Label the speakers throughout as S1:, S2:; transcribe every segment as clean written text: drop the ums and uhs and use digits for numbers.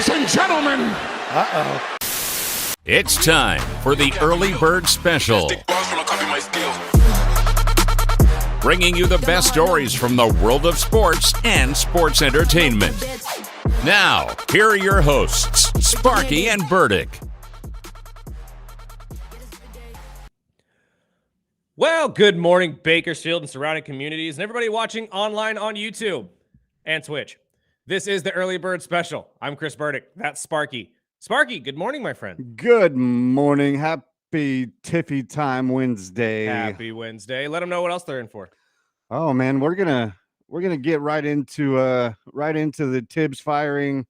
S1: Ladies and gentlemen.
S2: Uh-oh.
S3: It's time for the Early Bird Special. Bringing you the best stories from the world of sports and sports entertainment. Now, here are your hosts, Sparky and Burdick.
S4: Well, good morning, Bakersfield and surrounding communities, and everybody watching online on YouTube and Twitch. This is the Early Bird Special. I'm Chris Burdick. That's Sparky. Sparky, good morning, my friend.
S2: Good morning. Happy Tiffy Time Wednesday.
S4: Happy Wednesday. Let them know what else they're in for.
S2: Oh man, we're gonna get right into the Tibbs firing,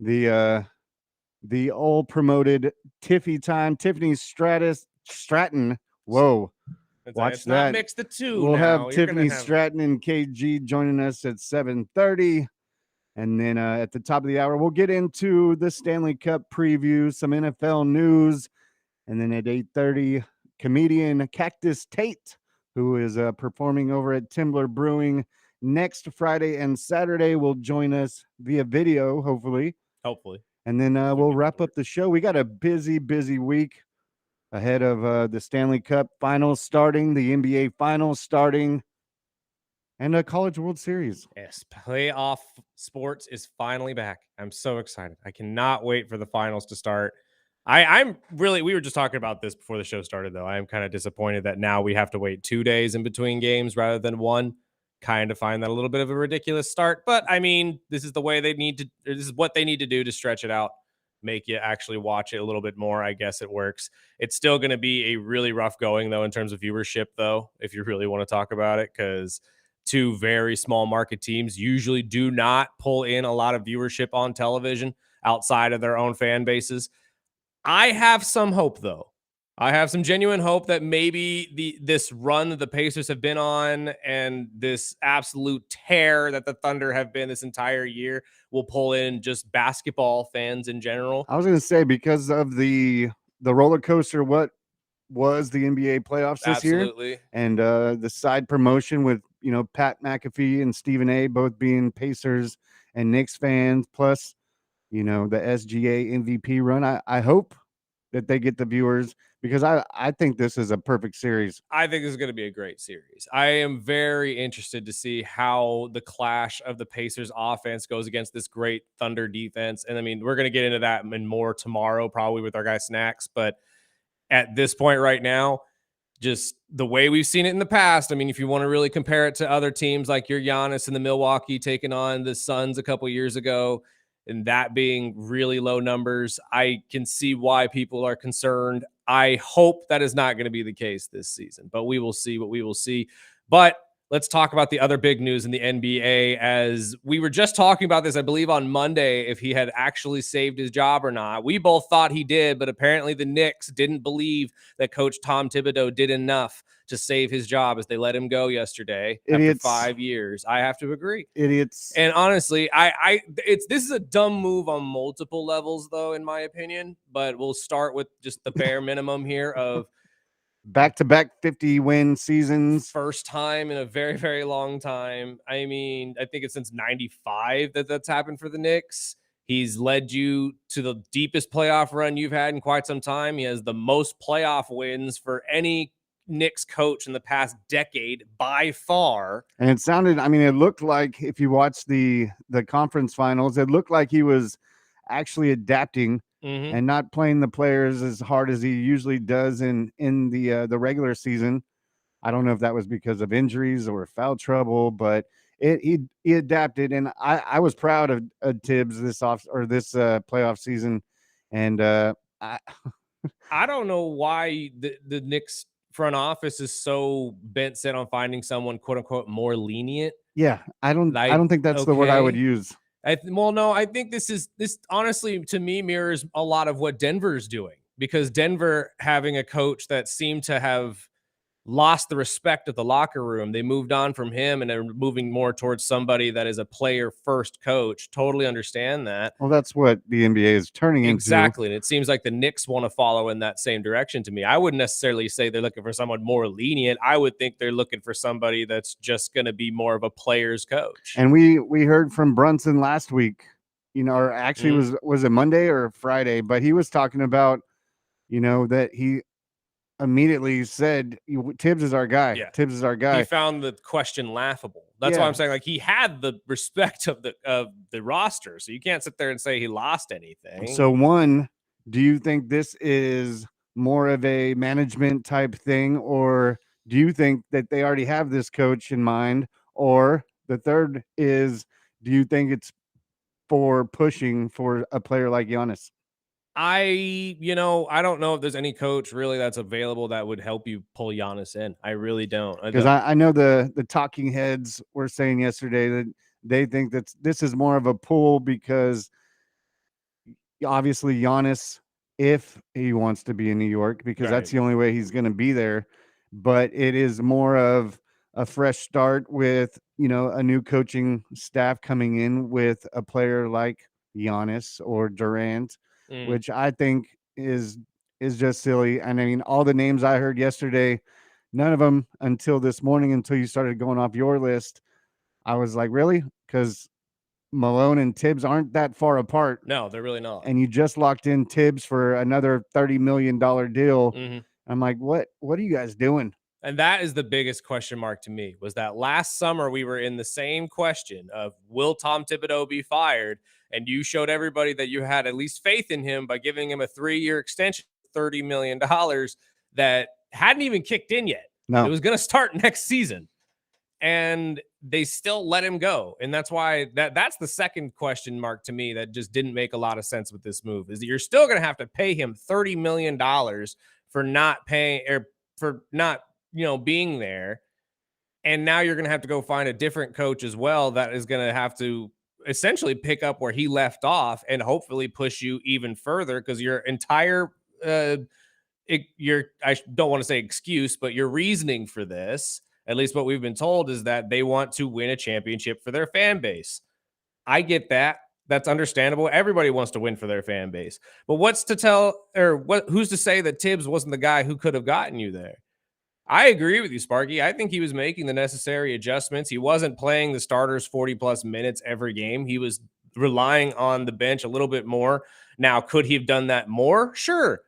S2: the old promoted Tiffy Time, Tiffany Stratton. Whoa. Watch
S4: it's
S2: that.
S4: Not mix the two.
S2: We'll
S4: now.
S2: have Tiffany Stratton and KG joining us at 7:30. And then at the top of the hour, we'll get into the Stanley Cup preview, some NFL news. And then at 8:30, comedian Cactus Tate, who is performing over at Timber Brewing next Friday and Saturday, will join us via video, hopefully. And then we'll wrap up the show. We got a busy week ahead of the Stanley Cup finals starting, the NBA finals starting, and a College World Series.
S4: Yes, playoff sports is finally back. I'm so excited. I cannot wait for the finals to start. I'm really, we were just talking about this before the show started, though. I'm kind of disappointed that now we have to wait 2 days in between games rather than one. Kind of find that a little bit of a ridiculous start. But I mean, this is the way this is what they need to do to stretch it out, make you actually watch it a little bit more. I guess it works. It's still going to be a really rough going, though, in terms of viewership, though, if you really want to talk about it, because two very small market teams usually do not pull in a lot of viewership on television outside of their own fan bases. I have some hope, though. I have some genuine hope that maybe this run that the Pacers have been on and this absolute tear that the Thunder have been this entire year will pull in just basketball fans in general.
S2: I was going to say, because of the roller coaster, what was the NBA playoffs this year, and the side promotion with Pat McAfee and Stephen A. both being Pacers and Knicks fans, plus the SGA MVP run. I hope that they get the viewers, because I think this is a perfect series.
S4: I think this is going to be a great series. I am very interested to see how the clash of the Pacers offense goes against this great Thunder defense. And I mean, we're going to get into that and more tomorrow, probably with our guy Snacks. But at this point right now, just the way we've seen it in the past. I mean, if you want to really compare it to other teams like your Giannis and the Milwaukee taking on the Suns a couple years ago, and that being really low numbers, I can see why people are concerned. I hope that is not going to be the case this season, but we will see what we will see. But let's talk about the other big news in the NBA, as we were just talking about this, I believe, on Monday, if he had actually saved his job or not. We both thought he did, but apparently the Knicks didn't believe that Coach Tom Thibodeau did enough to save his job as they let him go yesterday.
S2: Idiots.
S4: After 5 years. I have to agree.
S2: Idiots.
S4: And honestly, this is a dumb move on multiple levels, though, in my opinion. But we'll start with just the bare minimum here of
S2: back-to-back 50-win seasons.
S4: First time in a very, very long time. I mean, I think it's since 95 that's happened for the Knicks. He's led you to the deepest playoff run you've had in quite some time. He has the most playoff wins for any Knicks coach in the past decade by far.
S2: And it looked like, if you watch the conference finals, it looked like he was actually adapting and not playing the players as hard as he usually does in the regular season. I don't know if that was because of injuries or foul trouble, but he adapted, and I was proud of Tibbs this playoff season. And I
S4: don't know why the Knicks front office is so bent set on finding someone quote unquote more lenient.
S2: Yeah, I don't think that's the word I would use.
S4: I think this honestly, to me, mirrors a lot of what Denver's doing, because Denver, having a coach that seemed to have lost the respect of the locker room, they moved on from him and are moving more towards somebody that is a player first coach. Totally understand that.
S2: Well, that's what the NBA is turning into.
S4: Exactly. And it seems like the Knicks want to follow in that same direction to me. I wouldn't necessarily say they're looking for someone more lenient. I would think they're looking for somebody that's just going to be more of a player's coach.
S2: And we heard from Brunson last week, or actually was it Monday or Friday? But he was talking about, that he immediately said Tibbs is our guy.
S4: Yeah.
S2: Tibbs is our
S4: He
S2: guy.
S4: found the question laughable. That's why I'm saying, like, he had the respect of the roster, so you can't sit there and say he lost anything.
S2: So one, do you think this is more of a management type thing, or do you think that they already have this coach in mind? Or the third is, do you think it's for pushing for a player like Giannis?
S4: I don't know if there's any coach really that's available that would help you pull Giannis in. I really don't.
S2: Because I know the talking heads were saying yesterday that they think that this is more of a pull because obviously Giannis, if he wants to be in New York, because that's the only way he's going to be there. But it is more of a fresh start with, a new coaching staff coming in with a player like Giannis or Durant, which I think is just silly. And I mean, all the names I heard yesterday, none of them until this morning, until you started going off your list, I was like, really? Because Malone and Tibbs aren't that far apart.
S4: No, they're really not.
S2: And you just locked in Tibbs for another $30 million deal. I'm like, what are you guys doing?
S4: And that is the biggest question mark to me, was that last summer we were in the same question of, will Tom Thibodeau be fired? And you showed everybody that you had at least faith in him by giving him a 3-year extension, $30 million that hadn't even kicked in yet.
S2: No.
S4: It was going to start next season. And they still let him go. And that's why that's the second question mark to me that just didn't make a lot of sense with this move, is that you're still going to have to pay him $30 million for not paying, or for not, being there. And now you're going to have to go find a different coach as well that is going to have to essentially pick up where he left off and hopefully push you even further, because your entire I don't want to say excuse, but your reasoning for this, at least what we've been told, is that they want to win a championship for their fan base. I get that. That's understandable. Everybody wants to win for their fan base. But who's to say that Tibbs wasn't the guy who could have gotten you there? I agree with you, Sparky. I think he was making the necessary adjustments. He wasn't playing the starters 40 plus minutes every game. He was relying on the bench a little bit more. Now, could he have done that more? Sure.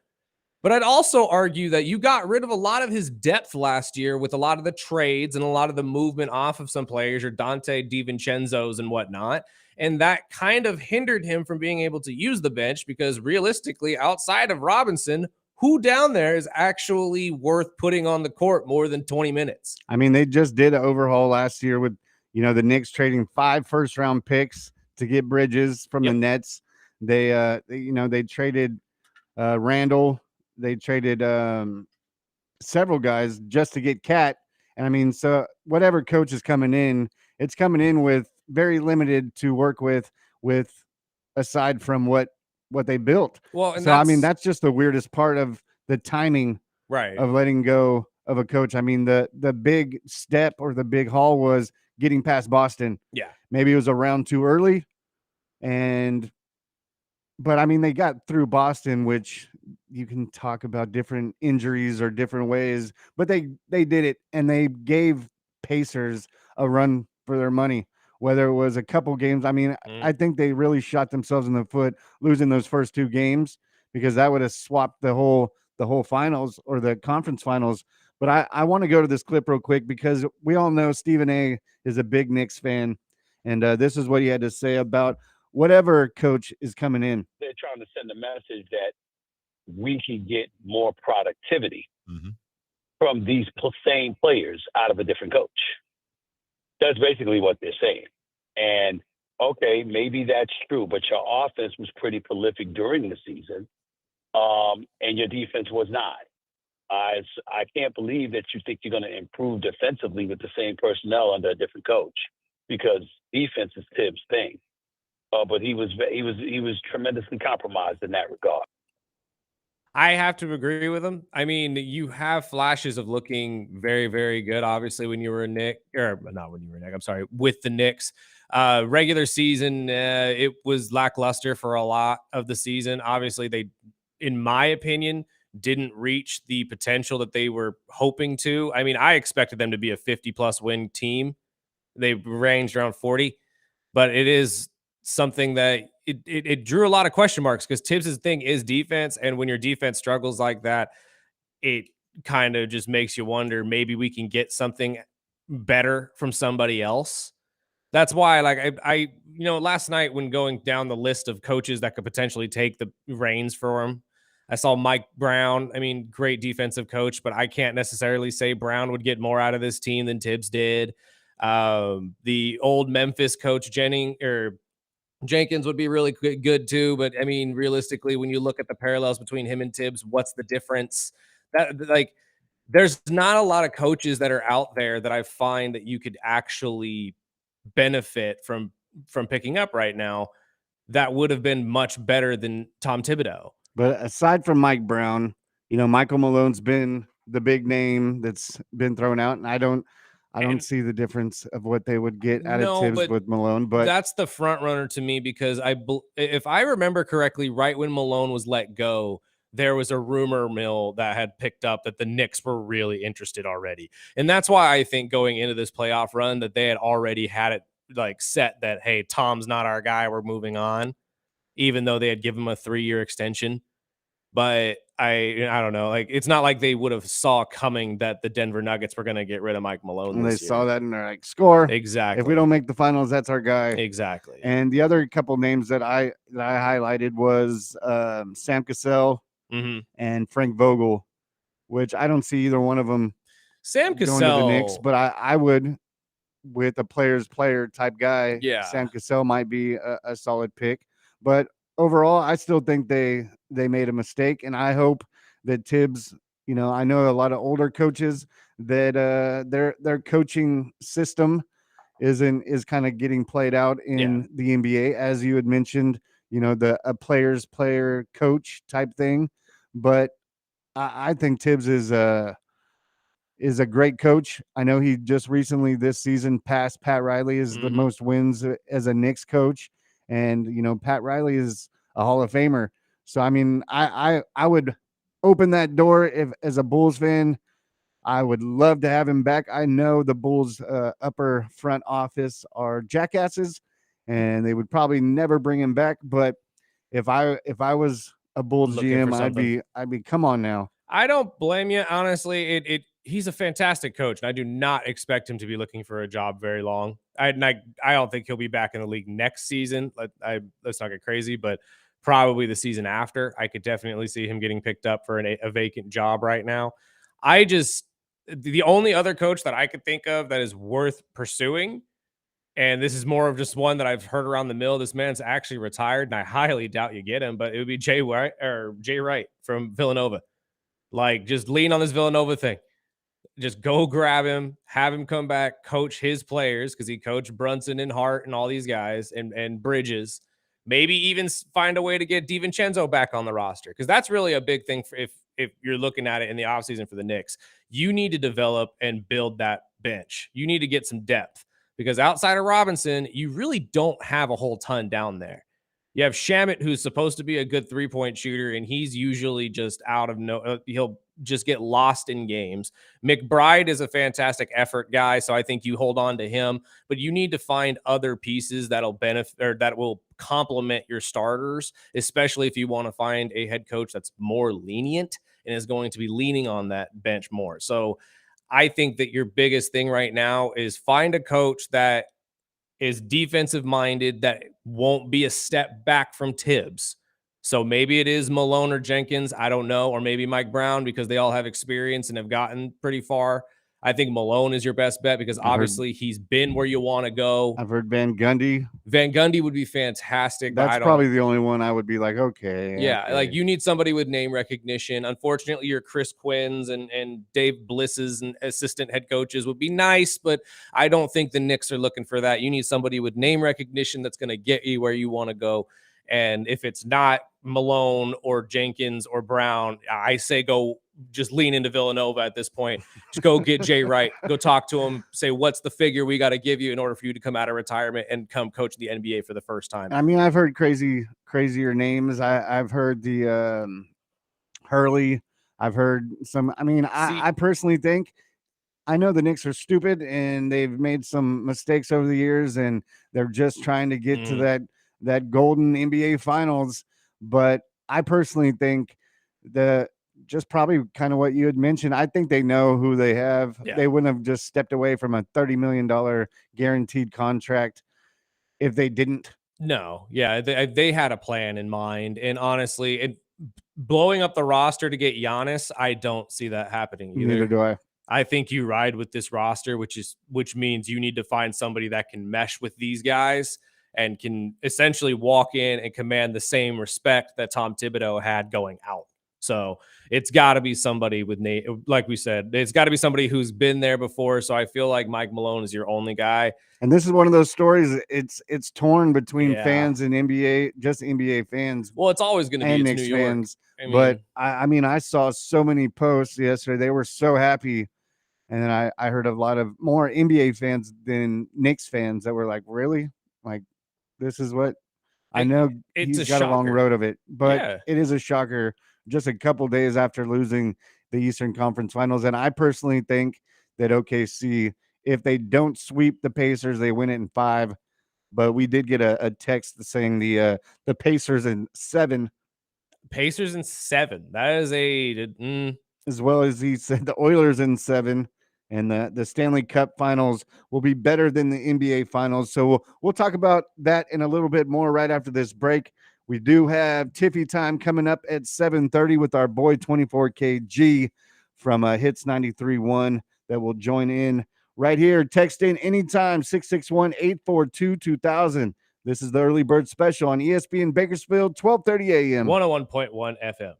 S4: But I'd also argue that you got rid of a lot of his depth last year with a lot of the trades and a lot of the movement off of some players, or Dante DiVincenzo's and whatnot. And that kind of hindered him from being able to use the bench, because realistically, outside of Robinson, who down there is actually worth putting on the court more than 20 minutes?
S2: I mean, they just did an overhaul last year with, the Knicks trading 5 first-round picks to get Bridges from the Nets. They traded Randall. They traded several guys just to get Cat. And I mean, so whatever coach is coming in, it's coming in with very limited to work with aside from what they built.
S4: Well, and
S2: so I mean, that's just the weirdest part of the timing,
S4: right,
S2: of letting go of a coach. I mean, the big step or the big haul was getting past Boston.
S4: Yeah.
S2: Maybe it was a round too early. But I mean, they got through Boston, which you can talk about different injuries or different ways, but they did it, and they gave Pacers a run for their money, whether it was a couple games. I mean, I think they really shot themselves in the foot losing those first 2 games, because that would have swapped the whole finals or the conference finals. But I want to go to this clip real quick, because we all know Stephen A is a big Knicks fan, and this is what he had to say about whatever coach is coming in.
S1: They're trying to send a message that we can get more productivity from these same players out of a different coach. That's basically what they're saying. And okay, maybe that's true, but your offense was pretty prolific during the season, and your defense was not. I can't believe that you think you're going to improve defensively with the same personnel under a different coach, because defense is Tibbs' thing. But he was tremendously compromised in that regard.
S4: I have to agree with him. I mean, you have flashes of looking very, very good. Obviously, when you were a Knick, or not when you were a Knick, I'm sorry, with the Knicks. Regular season, it was lackluster for a lot of the season. Obviously, they, in my opinion, didn't reach the potential that they were hoping to. I mean, I expected them to be a 50-plus win team. They ranged around 40, but it is something that it drew a lot of question marks because Tibbs' thing is defense. And when your defense struggles like that, it kind of just makes you wonder, maybe we can get something better from somebody else. That's why, like, I last night when going down the list of coaches that could potentially take the reins for him, I saw Mike Brown. I mean, great defensive coach, but I can't necessarily say Brown would get more out of this team than Tibbs did. The old Memphis coach Jenkins would be really good too, but I mean, realistically, when you look at the parallels between him and Tibbs, what's the difference? That like, there's not a lot of coaches that are out there that I find that you could actually benefit from picking up right now that would have been much better than Tom Thibodeau.
S2: But aside from Mike Brown, Michael Malone's been the big name that's been thrown out, and I don't see the difference of what they would get out of Tibbs with Malone. But
S4: that's the front runner to me because if I remember correctly, right when Malone was let go, there was a rumor mill that had picked up that the Knicks were really interested already. And that's why I think going into this playoff run that they had already had it like set that, hey, Tom's not our guy, we're moving on, even though they had given him a 3-year extension. But I don't know. Like, it's not like they would have saw coming that the Denver Nuggets were going to get rid of Mike Malone.
S2: And they saw that and they're like, score.
S4: Exactly.
S2: If we don't make the finals, that's our guy.
S4: Exactly.
S2: And the other couple names that I highlighted was Sam Cassell and Frank Vogel, which I don't see either one of them
S4: Sam Cassell
S2: going to the Knicks, but I would, with a player's player type guy.
S4: Yeah.
S2: Sam Cassell might be a solid pick, but overall, I still think they made a mistake, and I hope that Tibbs, I know a lot of older coaches that their coaching system is kind of getting played out in the NBA, as you had mentioned, a player's player coach type thing. But I think Tibbs is a great coach. I know he just recently this season passed Pat Riley as the most wins as a Knicks coach. And, Pat Riley is a Hall of Famer. So, I mean, I would open that door if, as a Bulls fan, I would love to have him back. I know the Bulls upper front office are jackasses and they would probably never bring him back. But if I was a Bulls GM, I'd be, come on now.
S4: I don't blame you. Honestly, he's a fantastic coach, and I do not expect him to be looking for a job very long. I don't think he'll be back in the league next season. Let's not get crazy, but probably the season after. I could definitely see him getting picked up for a vacant job right now. The only other coach that I could think of that is worth pursuing, and this is more of just one that I've heard around the mill. This man's actually retired, and I highly doubt you get him, but it would be Jay Wright from Villanova. Like, just lean on this Villanova thing. Just go grab him, have him come back, coach his players, because he coached Brunson and Hart and all these guys and Bridges. Maybe even find a way to get DiVincenzo back on the roster, because that's really a big thing if you're looking at it in the offseason for the Knicks. You need to develop and build that bench. You need to get some depth, because outside of Robinson, you really don't have a whole ton down there. You have Shamet, who's supposed to be a good three-point shooter, and he's usually just he'll just get lost in games. McBride is a fantastic effort guy, so I think you hold on to him, but you need to find other pieces that'll benefit or that will complement your starters, especially if you want to find a head coach that's more lenient and is going to be leaning on that bench more. So I think that your biggest thing right now is find a coach that is defensive minded, that won't be a step back from Tibbs. So maybe it is Malone or Jenkins, I don't know, or maybe Mike Brown, because they all have experience and have gotten pretty far. I think Malone is your best bet because obviously he's been where you want to go.
S2: I've heard Van Gundy.
S4: Van Gundy would be fantastic.
S2: That's probably the only one I would be like, okay.
S4: Yeah,
S2: okay.
S4: like you need somebody with name recognition. Unfortunately, your Chris Quinn's and Dave Bliss's and assistant head coaches would be nice, but I don't think the Knicks are looking for that. You need somebody with name recognition that's going to get you where you want to go. And if it's not Malone or Jenkins or Brown, I say go just lean into Villanova at this point. Just go get Jay Wright. Go talk to him. Say, what's the figure we got to give you in order for you to come out of retirement and come coach the NBA for the first time?
S2: I mean, I've heard crazier names. I've heard the Hurley. I've heard some. I mean, I personally think, I know the Knicks are stupid and they've made some mistakes over the years and they're just trying to get to that golden NBA Finals. But I personally think just probably kind of what you had mentioned. I think they know who they have.
S4: Yeah.
S2: They wouldn't have just stepped away from a $30 million guaranteed contract if they didn't.
S4: No, yeah, they had a plan in mind, and honestly, blowing up the roster to get Giannis, I don't see that happening either.
S2: Neither do I.
S4: I think you ride with this roster, which means you need to find somebody that can mesh with these guys and can essentially walk in and command the same respect that Tom Thibodeau had going out. So it's got to be somebody with Nate, like we said, it's got to be somebody who's been there before. So I feel like Mike Malone is your only guy.
S2: And this is one of those stories. It's torn between
S4: Yeah.
S2: fans and NBA, just NBA fans.
S4: Well, it's always going to be
S2: and
S4: it's
S2: Knicks
S4: New York.
S2: fans.
S4: I mean,
S2: But I mean, I saw so many posts yesterday. They were so happy. And then I heard a lot of more NBA fans than Knicks fans that were like, really? Like, this is what I know.
S4: It's
S2: He's
S4: a
S2: got a long
S4: shocker.
S2: road of it, but
S4: Yeah.
S2: it is a shocker just a couple days after losing the Eastern Conference Finals. And I personally think that OKC, if they don't sweep the Pacers, they win it in 5. But we did get a text saying the Pacers in 7.
S4: Pacers in 7. That is
S2: As well as he said the Oilers in 7, and the Stanley Cup Finals will be better than the NBA Finals. So we'll talk about that in a little bit more right after this break. We do have Tiffy time coming up at 7:30 with our boy 24KG from Hits 93.1 that will join in right here. Text in anytime 661-842-2000. This is the Early Bird Special on ESPN Bakersfield, 12:30 a.m.
S4: 101.1 FM.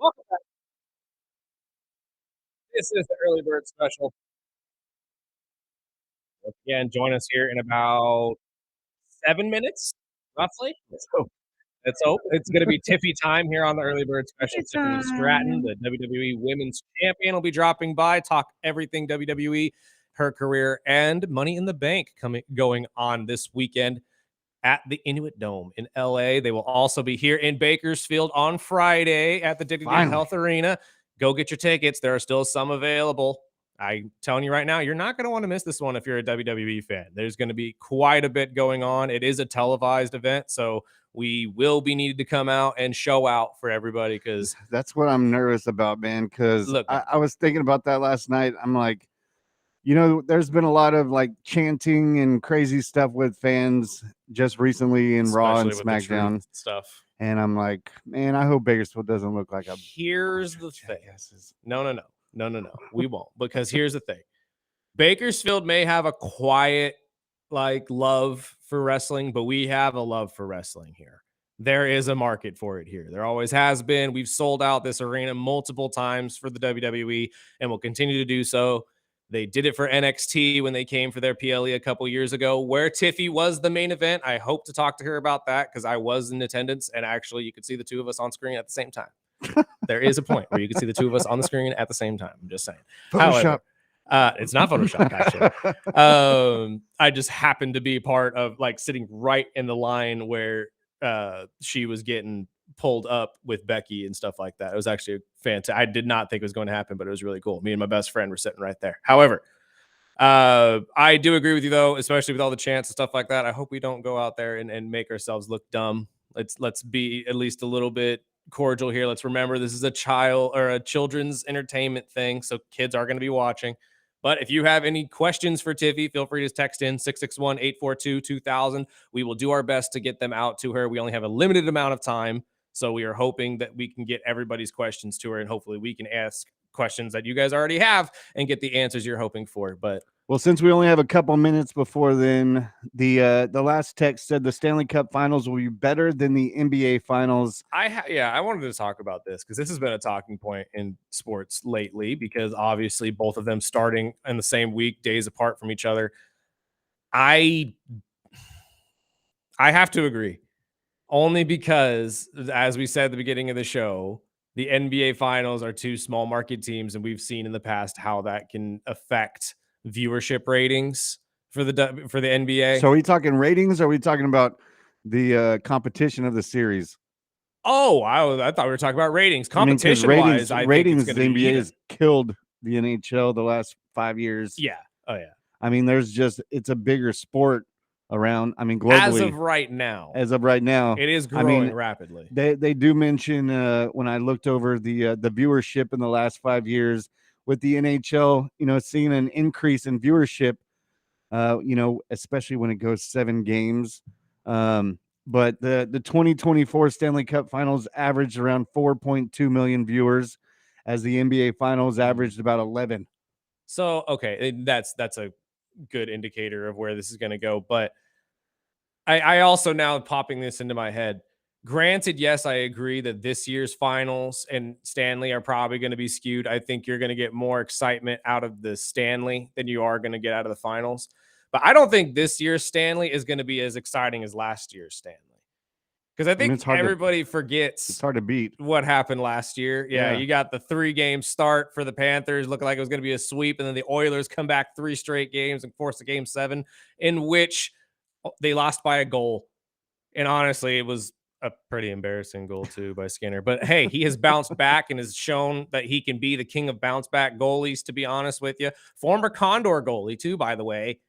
S4: Welcome back. This is the Early Bird Special. Again, join us here in about 7 minutes, roughly. Let's hope. It's going to be Tiffy time here on the Early Bird Special. Tiffany Stratton, the WWE Women's Champion, will be dropping by, talk everything WWE, her career, and Money in the Bank going on this weekend at the Inuit Dome in LA. They will also be here in Bakersfield on Friday at the Dignity Health Arena. Go get your tickets. There are still some available. I'm telling you right now, you're not going to want to miss this one if you're a WWE fan. There's going to be quite a bit going on. It is a televised event, so we will be needed to come out and show out for everybody, because
S2: that's what I'm nervous about, man, because I was thinking about that last night. I'm like, there's been a lot of like chanting and crazy stuff with fans just recently in Raw and SmackDown
S4: stuff.
S2: And I'm like, man, I hope Bakersfield doesn't look like a.
S4: Here's the thing. No. We won't, because here's the thing. Bakersfield may have a quiet like love for wrestling, but we have a love for wrestling here. There is a market for it here. There always has been. We've sold out this arena multiple times for the WWE and will continue to do so. They did it for NXT when they came for their PLE a couple years ago, where Tiffy was the main event. I hope to talk to her about that, because I was in attendance, and actually you could see the two of us on screen at the same time. There is a point where you can see the two of us on the screen at the same time. I'm just saying.
S2: Photoshop.
S4: However, it's not Photoshop, actually. I just happened to be part of like sitting right in the line where she was getting pulled up with Becky and stuff like that. It was actually fantastic. I did not think it was going to happen, but it was really cool. Me and my best friend were sitting right there. However, I do agree with you, though, especially with all the chants and stuff like that. I hope we don't go out there and make ourselves look dumb. Let's be at least a little bit cordial here. Let's remember this is a children's entertainment thing, so kids are going to be watching. But if you have any questions for Tiffy, feel free to text in 661-842-2000. We will do our best to get them out to her. We only have a limited amount of time, so we are hoping that we can get everybody's questions to her, and hopefully we can ask questions that you guys already have and get the answers you're hoping for. But
S2: well, since we only have a couple minutes before then, the last text said the Stanley Cup Finals will be better than the NBA Finals.
S4: I wanted to talk about this because this has been a talking point in sports lately, because obviously both of them starting in the same week, days apart from each other. I have to agree, only because, as we said at the beginning of the show, the NBA Finals are two small market teams, and we've seen in the past how that can affect viewership ratings for the NBA.
S2: So are we talking ratings, or are we talking about the competition of the series?
S4: Oh, I thought we were talking about ratings. Competition-wise, I think it's
S2: the NBA has killed the NHL the last 5 years.
S4: Yeah. Oh, yeah.
S2: I mean, it's a bigger sport around. I mean, globally. As of right now,
S4: it is growing rapidly.
S2: They do mention when I looked over the viewership in the last 5 years with the NHL, seeing an increase in viewership, especially when it goes 7 games. But the 2024 Stanley Cup Finals averaged around 4.2 million viewers, as the NBA Finals averaged about 11.
S4: So, okay, that's a good indicator of where this is going to go. But I also now popping this into my head. Granted, yes, I agree that this year's finals and Stanley are probably going to be skewed. I think you're going to get more excitement out of the Stanley than you are going to get out of the finals. But I don't think this year's Stanley is going to be as exciting as last year's Stanley. Because I think everybody forgets
S2: it's hard to beat
S4: what happened last year. Yeah, you got the 3-game start for the Panthers, looking like it was going to be a sweep, and then the Oilers come back 3 straight games and force a game 7, in which they lost by a goal. And honestly, it was a pretty embarrassing goal too by Skinner. But hey, he has bounced back and has shown that he can be the king of bounce back goalies, to be honest with you. Former Condor goalie too, by the way.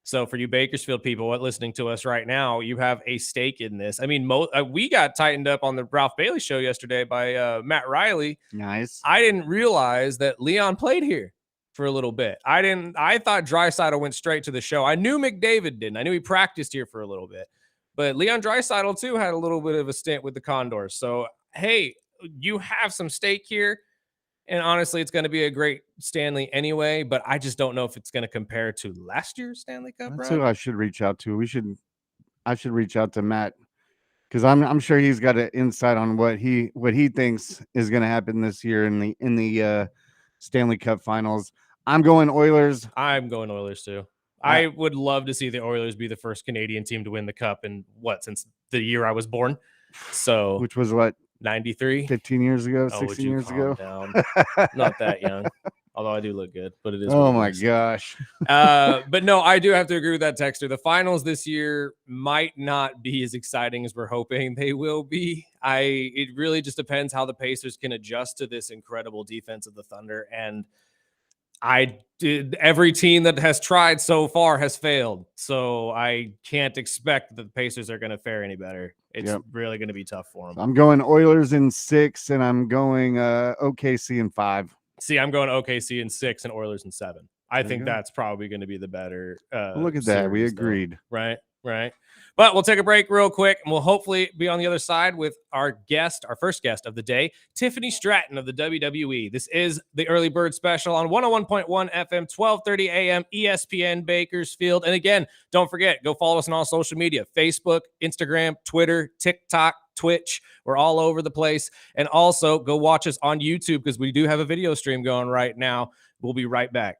S4: So for you Bakersfield people listening to us right now, you have a stake in this. I mean, we got tightened up on the Ralph Bailey show yesterday by Matt Riley.
S2: Nice.
S4: I didn't realize that Leon played here for a little bit. I thought Draisaitl went straight to the show. I knew McDavid didn't. I knew he practiced here for a little bit. But Leon Draisaitl, too, had a little bit of a stint with the Condors. So, hey, you have some stake here. And honestly, it's going to be a great Stanley anyway. But I just don't know if it's going to compare to last year's Stanley Cup.
S2: That's who I should reach out to. I should reach out to Matt, because I'm sure he's got an insight on what he thinks is going to happen this year in the Stanley Cup Finals. I'm going Oilers.
S4: I'm going Oilers too. I would love to see the Oilers be the first Canadian team to win the cup in since the year I was born. So,
S2: which was what,
S4: 93,
S2: 15 years ago,
S4: Oh,
S2: 16 years ago.
S4: Down. Not that young, although I do look good, but it is.
S2: Oh my gosh.
S4: But no, I do have to agree with that texter. The finals this year might not be as exciting as we're hoping they will be. It really just depends how the Pacers can adjust to this incredible defense of the Thunder. And every team that has tried so far has failed. So I can't expect that the Pacers are going to fare any better. It's really going to be tough for them.
S2: I'm going Oilers in 6, and I'm going OKC in 5.
S4: See, I'm going OKC in 6 and Oilers in 7. I think that's probably going to be the better.
S2: Look at that. We agreed.
S4: Right. But we'll take a break real quick, and we'll hopefully be on the other side with our first guest of the day, Tiffany Stratton of the WWE. This is the Early Bird Special on 101.1 FM, 1230 AM, ESPN Bakersfield. And again, don't forget, go follow us on all social media, Facebook, Instagram, Twitter, TikTok, Twitch. We're all over the place. And also go watch us on YouTube because we do have a video stream going right now. We'll be right back.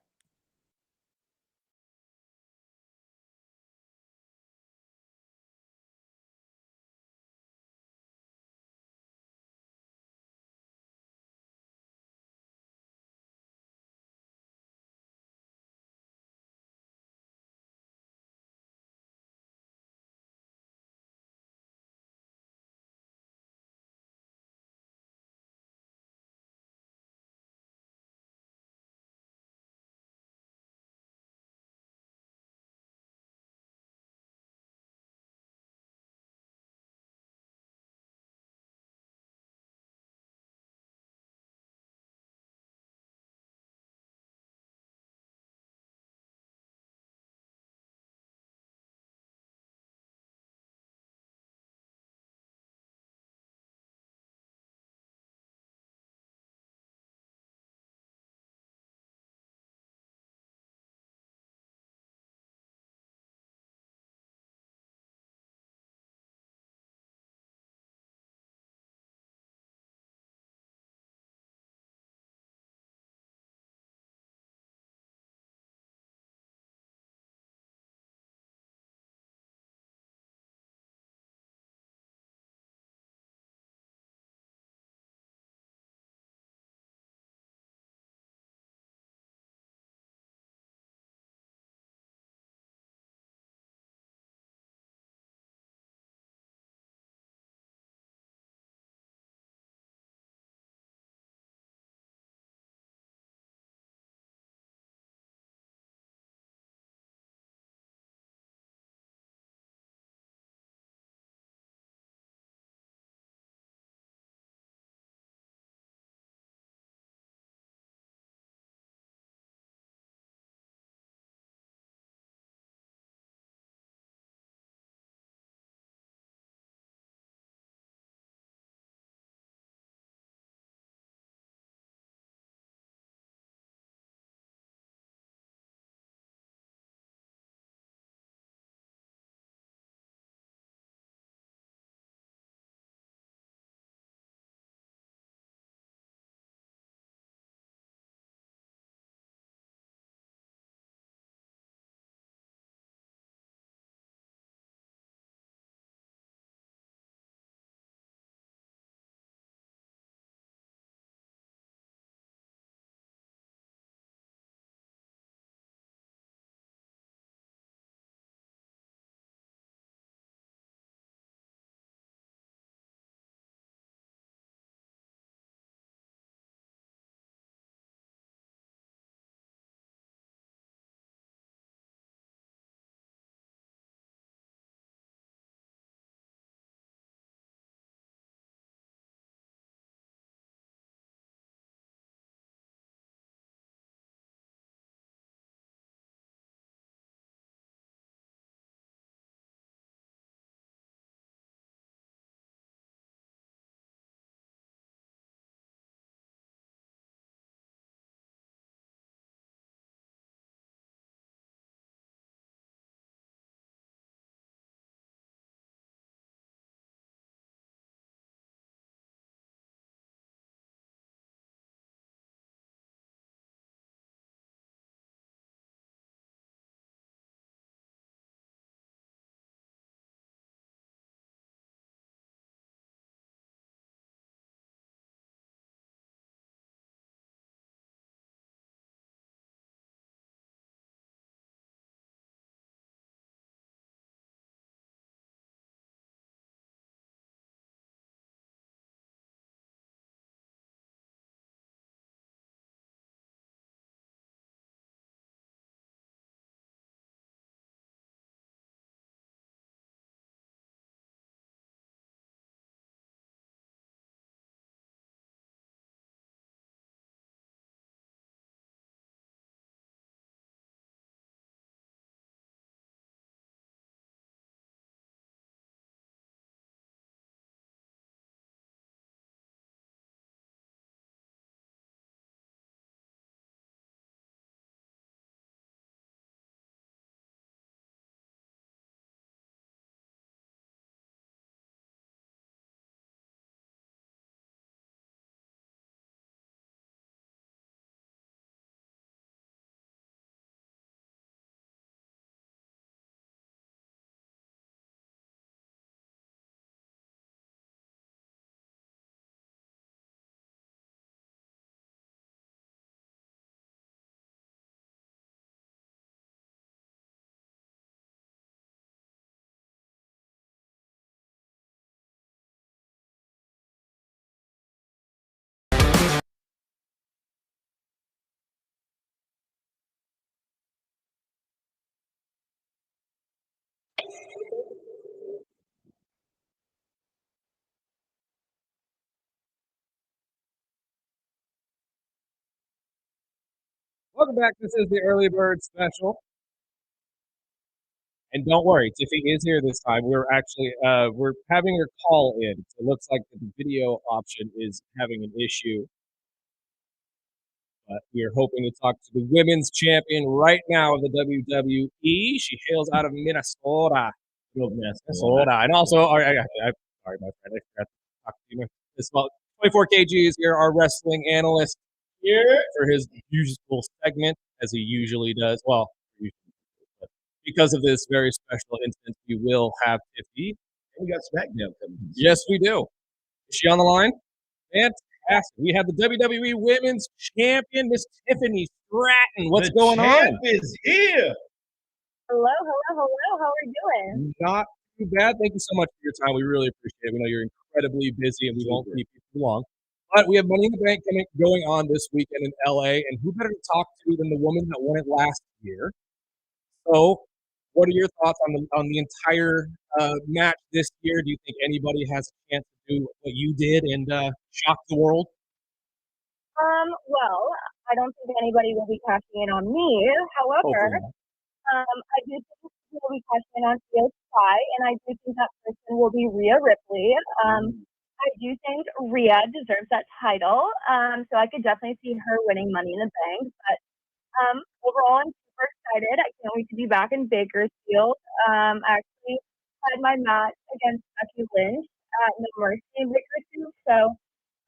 S4: Welcome back. This is the Early Bird Special. And don't worry, Tiffy is here this time. We're actually we're having her call in. It looks like the video option is having an issue. But we are hoping to talk to the women's champion right now of the WWE. She hails out of Minnesota. Minnesota. And also, sorry, my friend, I forgot to talk to you as well. 24 kg is here, our wrestling analyst here for his usual segment, as he usually does. Well, but because of this very special instance, we will have Tiffy.
S5: And we got SmackDown coming.
S4: Yes, we do. Is she on the line? Fantastic. We have the WWE Women's Champion, Miss Tiffany Stratton. What's going on?
S5: Is here.
S6: Hello. How are you doing?
S4: Not too bad. Thank you so much for your time. We really appreciate it. We know you're incredibly busy, and we won't keep you too long. But we have Money in the Bank going on this weekend in LA, and who better to talk to than the woman that won it last year? So, what are your thoughts on the entire match this year? Do you think anybody has a chance to do what you did and shock the world?
S6: Well, I don't think anybody will be cashing in on me. However, I do think people will be cashing in on Io Sky, and I do think that person will be Rhea Ripley. I do think Rhea deserves that title, so I could definitely see her winning Money in the Bank. But overall, I'm super excited. I can't wait to be back in Bakersfield. I actually had my match against Becky Lynch at No Mercy in Bakersfield, so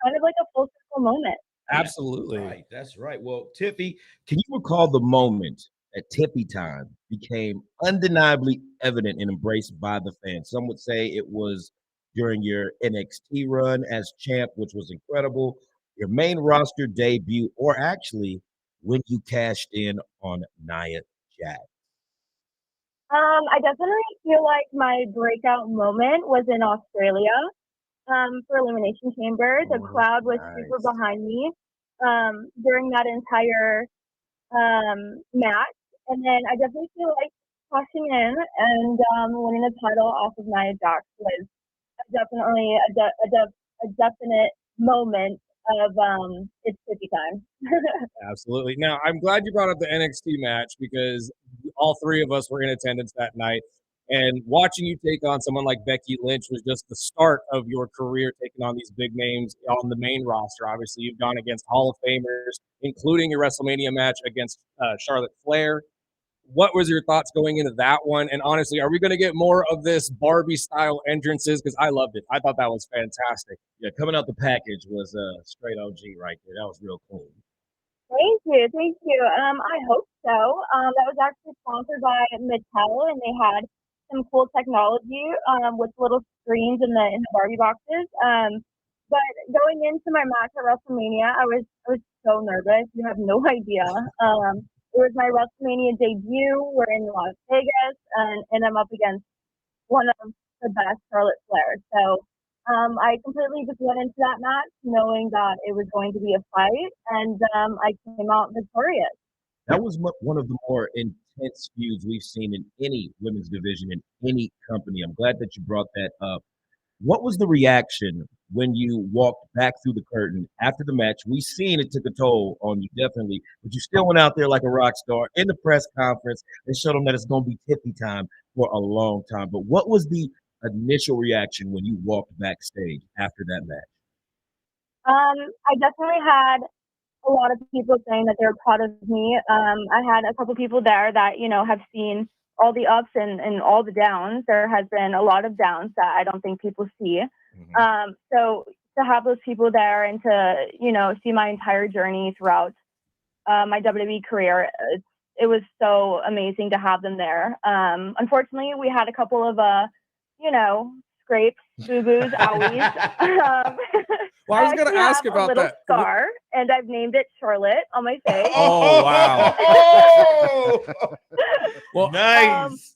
S6: kind of like a full circle moment.
S4: Absolutely.
S5: Right, that's right. Well, Tiffy, can you recall the moment that Tiffy time became undeniably evident and embraced by the fans? Some would say it was during your NXT run as champ, which was incredible, your main roster debut, or actually when you cashed in on Nia Jax.
S6: I definitely feel like my breakout moment was in Australia for Elimination Chamber. The crowd was super behind me during that entire match. And then I definitely feel like cashing in and winning the title off of Nia Jax was definitely a definite moment of it's Tiffy time.
S4: Absolutely. Now, I'm glad you brought up the NXT match because all three of us were in attendance that night. And watching you take on someone like Becky Lynch was just the start of your career, taking on these big names on the main roster. Obviously, you've gone against Hall of Famers, including your WrestleMania match against Charlotte Flair. What was your thoughts going into that one? And honestly, are we going to get more of this Barbie-style entrances? Because I loved it. I thought that was fantastic.
S5: Yeah, coming out the package was straight OG right there. That was real cool.
S6: Thank you. I hope so. That was actually sponsored by Mattel, and they had some cool technology with little screens in the Barbie boxes. But going into my match at WrestleMania, I was so nervous. You have no idea. It was my WrestleMania debut. We're in Las Vegas, and I'm up against one of the best, Charlotte Flair. So I completely just went into that match knowing that it was going to be a fight, and I came out victorious.
S5: That was one of the more intense feuds we've seen in any women's division in any company. I'm glad that you brought that up. What was the reaction when you walked back through the curtain after the match? We seen it took a toll on you, definitely, but you still went out there like a rock star in the press conference and showed them that it's going to be Tiffy time for a long time. But what was the initial reaction when you walked backstage after that match?
S6: I definitely had a lot of people saying that they were proud of me. I had a couple people there that, have seen all the ups and all the downs. There has been a lot of downs that I don't think people see. Mm-hmm. So to have those people there and to, see my entire journey throughout my WWE career, it was so amazing to have them there. Unfortunately, we had a couple of, scrapes, boo-boos, owies.
S4: Well, I was going to ask about
S6: a little scar, and I've named it Charlotte on my face.
S4: Oh, wow. Well,
S5: nice.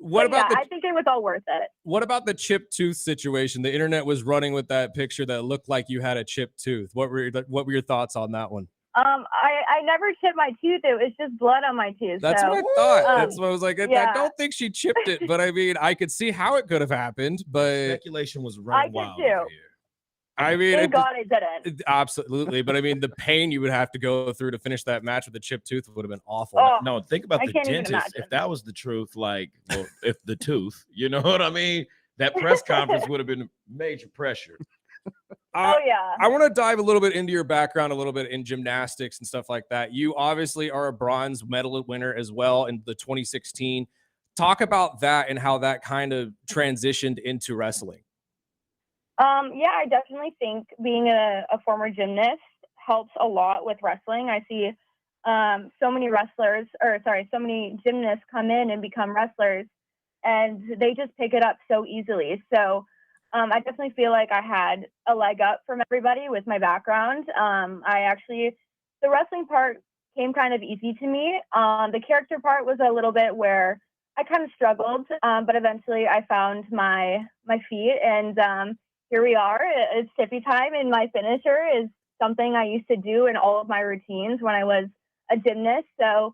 S6: I think it was all worth it.
S4: What about the chipped tooth situation? The internet was running with that picture that looked like you had a chipped tooth. What were your thoughts on that one?
S6: I never chipped my tooth. It was just blood on my tooth.
S4: That's what I thought. That's what I was like. I don't think she chipped it, but I mean, I could see how it could have happened. But
S5: speculation was running wild
S6: here.
S4: I mean,
S6: Thank God it didn't.
S4: Absolutely. But I mean, the pain you would have to go through to finish that match with a chipped tooth would have been awful.
S6: Oh,
S5: No, think about
S6: I
S5: the
S6: can't even
S5: dentist.
S6: imagine.
S5: If that was the truth, like, well, if the tooth, you know what I mean? That press conference would have been major pressure.
S6: Oh, yeah.
S4: I want to dive a little bit into your background, a little bit in gymnastics and stuff like that. You obviously are a bronze medal winner as well in the 2016. Talk about that and how that kind of transitioned into wrestling.
S6: Yeah, I definitely think being a former gymnast helps a lot with wrestling. I see so many so many gymnasts come in and become wrestlers, and they just pick it up so easily. So I definitely feel like I had a leg up from everybody with my background. The wrestling part came kind of easy to me. The character part was a little bit where I kind of struggled, but eventually I found my feet, and here we are. It's tippy time, and my finisher is something I used to do in all of my routines when I was a gymnast. So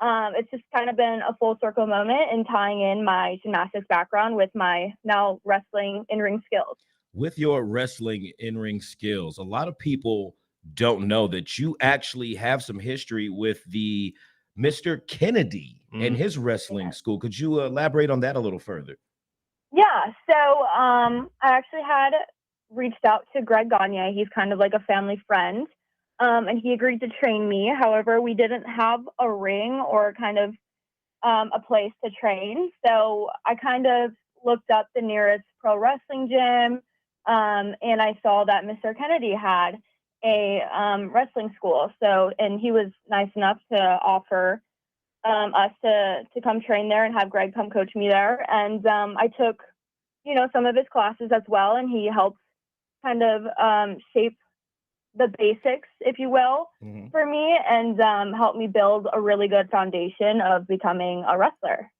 S6: it's just kind of been a full circle moment in tying in my gymnastics background with my now wrestling in-ring skills.
S5: With your wrestling in-ring skills, a lot of people don't know that you actually have some history with the Mr. Kennedy and his wrestling school. Could you elaborate on that a little further?
S6: Yeah, so I actually had reached out to Greg Gagne. He's kind of like a family friend, and he agreed to train me. However, we didn't have a ring or kind of a place to train, so I kind of looked up the nearest pro wrestling gym, and I saw that Mr. Kennedy had a wrestling school. So, and he was nice enough to offer us to come train there and have Greg come coach me there. And I took, some of his classes as well, and he helped kind of shape the basics, if you will, for me, and helped me build a really good foundation of becoming a wrestler.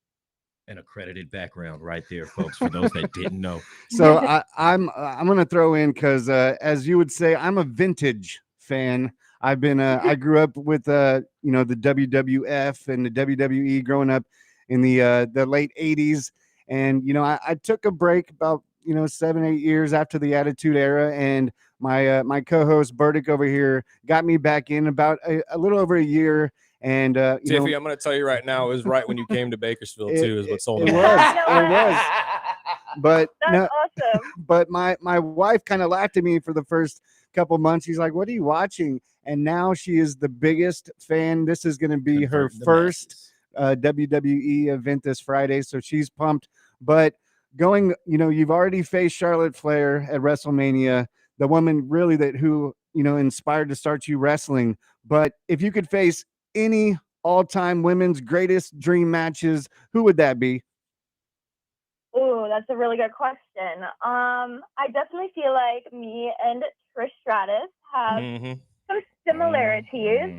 S5: An accredited background right there, folks, for those that didn't know.
S2: So I'm going to throw in, because as you would say, I'm a vintage fan. I've been I grew up with the WWF and the WWE growing up in the late 80s, and I took a break about 7-8 years after the Attitude Era, and my co-host Burdick over here got me back in about a little over a year. And
S4: Tiffy, I'm going to tell you right now, it was right when you came to Bakersfield too, is what sold
S2: it.
S4: It
S2: was. But
S6: that's awesome.
S2: But my wife kind of laughed at me for the first couple months. She's like, "What are you watching?" And now she is the biggest fan. This is going to be her first WWE event this Friday, so she's pumped. But going, you've already faced Charlotte Flair at WrestleMania, the woman really who inspired to start you wrestling. But if you could face any all-time women's greatest dream matches, who would that be?
S6: Ooh, that's a really good question. I definitely feel like me and Trish Stratus have some similarities,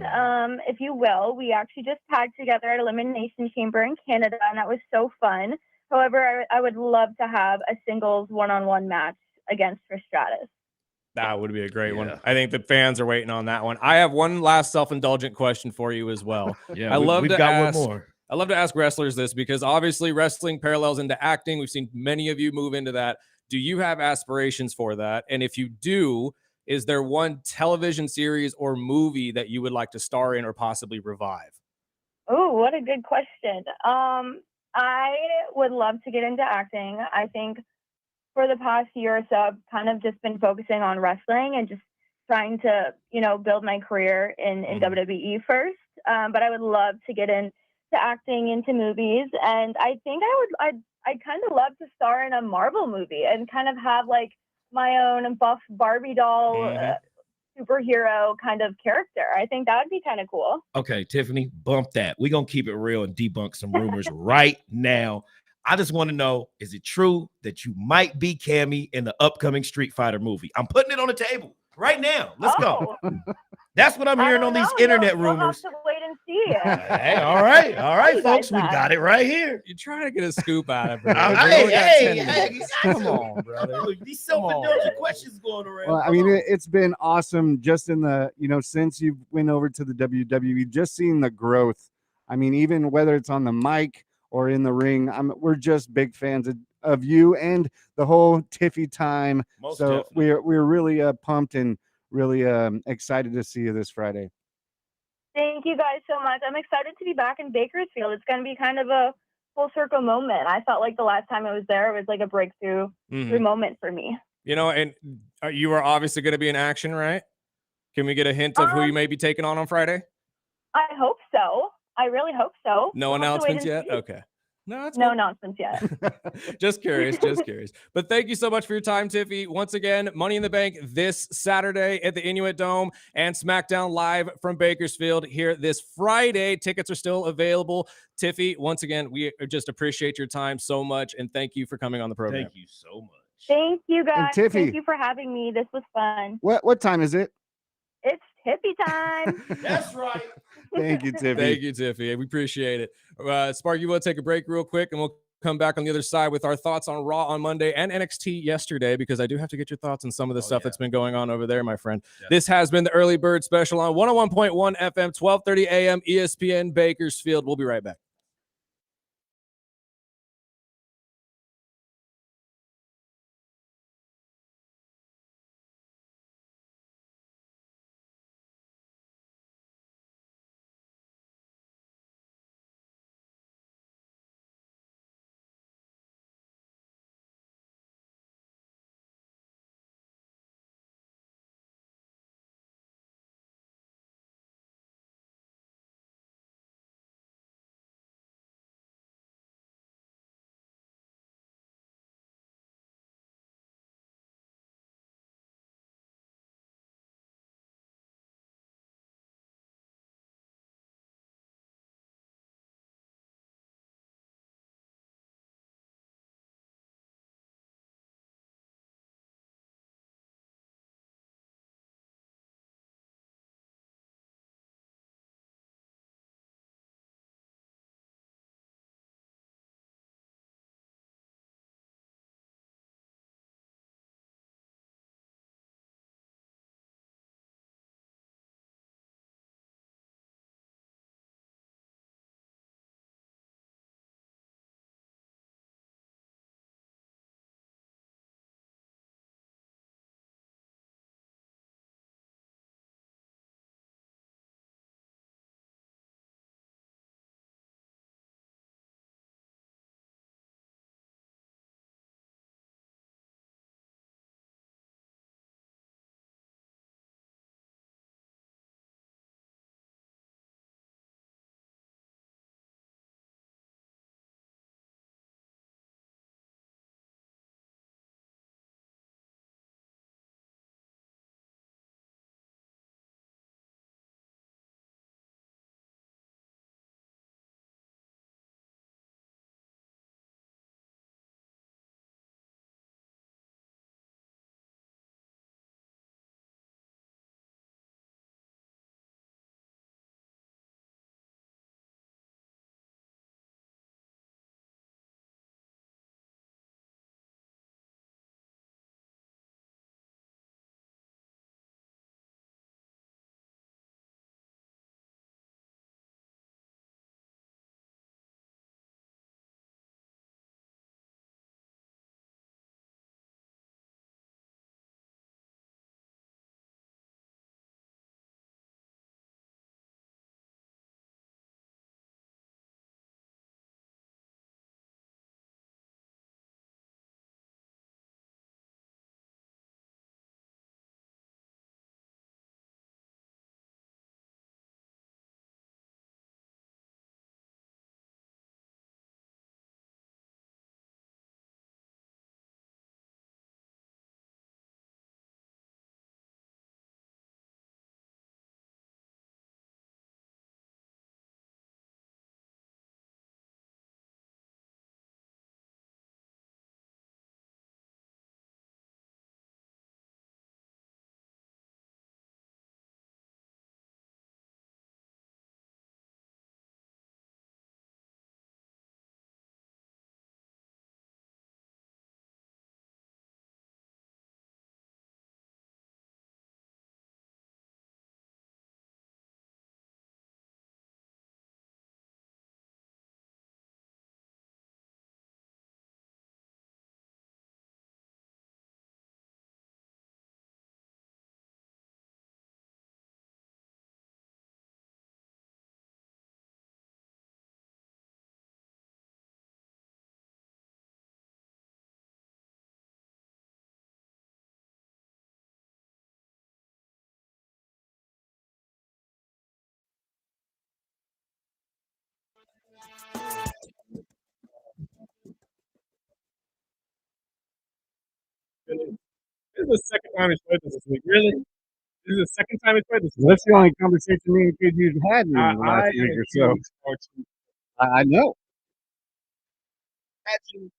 S6: if you will. We actually just tagged together at Elimination Chamber in Canada, and that was so fun. However, I would love to have a singles one-on-one match against Trish Stratus.
S4: That would be a great one. I think the fans are waiting on that one. I have one last self-indulgent question for you as well.
S5: We've got one more.
S4: I love to ask wrestlers this, because obviously wrestling parallels into acting. We've seen many of you move into that. Do you have aspirations for that? And if you do, is there one television series or movie that you would like to star in or possibly revive?
S6: Oh, what a good question. I would love to get into acting. I think for the past year or so, I've kind of just been focusing on wrestling and just trying to, build my career in WWE first. But I would love to get into acting, into movies. And I think I'd kind of love to star in a Marvel movie and kind of have like my own buff Barbie doll superhero kind of character. I think that would be kind of cool.
S5: Okay, Tiffany, bump that. We're going to keep it real and debunk some rumors right now. I just want to know, is it true that you might be Cammy in the upcoming Street Fighter movie? I'm putting it on the table right now. Let's go. That's what I'm hearing on these internet rumors.
S6: We'll have to wait and see.
S5: Hey, all right, folks. We got it right here.
S4: You're trying to get a scoop out of it.
S5: Hey,
S4: come on, brother.
S5: These self-indulgent questions going around.
S2: Well, I mean, it's been awesome just in the, since you went over to the WWE, just seeing the growth. I mean, even whether it's on the mic or in the ring, we're just big fans of you and the whole Tiffy time.
S4: Most
S2: so
S4: definitely.
S2: we're really pumped and really excited to see you this Friday.
S6: Thank you guys so much. I'm excited to be back in Bakersfield. It's going to be kind of a full circle moment. I felt like the last time I was there, it was like a breakthrough moment for me.
S4: You know, and you are obviously going to be in action, right? Can we get a hint of who you may be taking on Friday?
S6: I hope so. I really hope so.
S4: No announcements yet? Okay.
S6: No announcements yet.
S4: Just curious. But thank you so much for your time, Tiffy. Once again, Money in the Bank this Saturday at the Inuit Dome and SmackDown Live from Bakersfield here this Friday. Tickets are still available. Tiffy, once again, we just appreciate your time so much, and thank you for coming on the program.
S5: Thank you so much.
S6: Thank you, guys.
S2: And Tiffy,
S6: thank you for having me. This was fun.
S2: What time is it?
S6: It's Tiffy time.
S5: That's right.
S2: Thank you, Tiffy.
S4: Thank you, Tiffy. We appreciate it. Spark, you want to take a break real quick, and we'll come back on the other side with our thoughts on Raw on Monday and NXT yesterday, because I do have to get your thoughts on some of the stuff that's been going on over there, my friend. Definitely. This has been the Early Bird Special on 101.1 FM, 1230 AM, ESPN Bakersfield. We'll be right back. is the second time he's played this week. Really? This is the second time he's played this week.
S2: That's the only conversation me and KG's had in the last week or so. I know.
S5: Imagine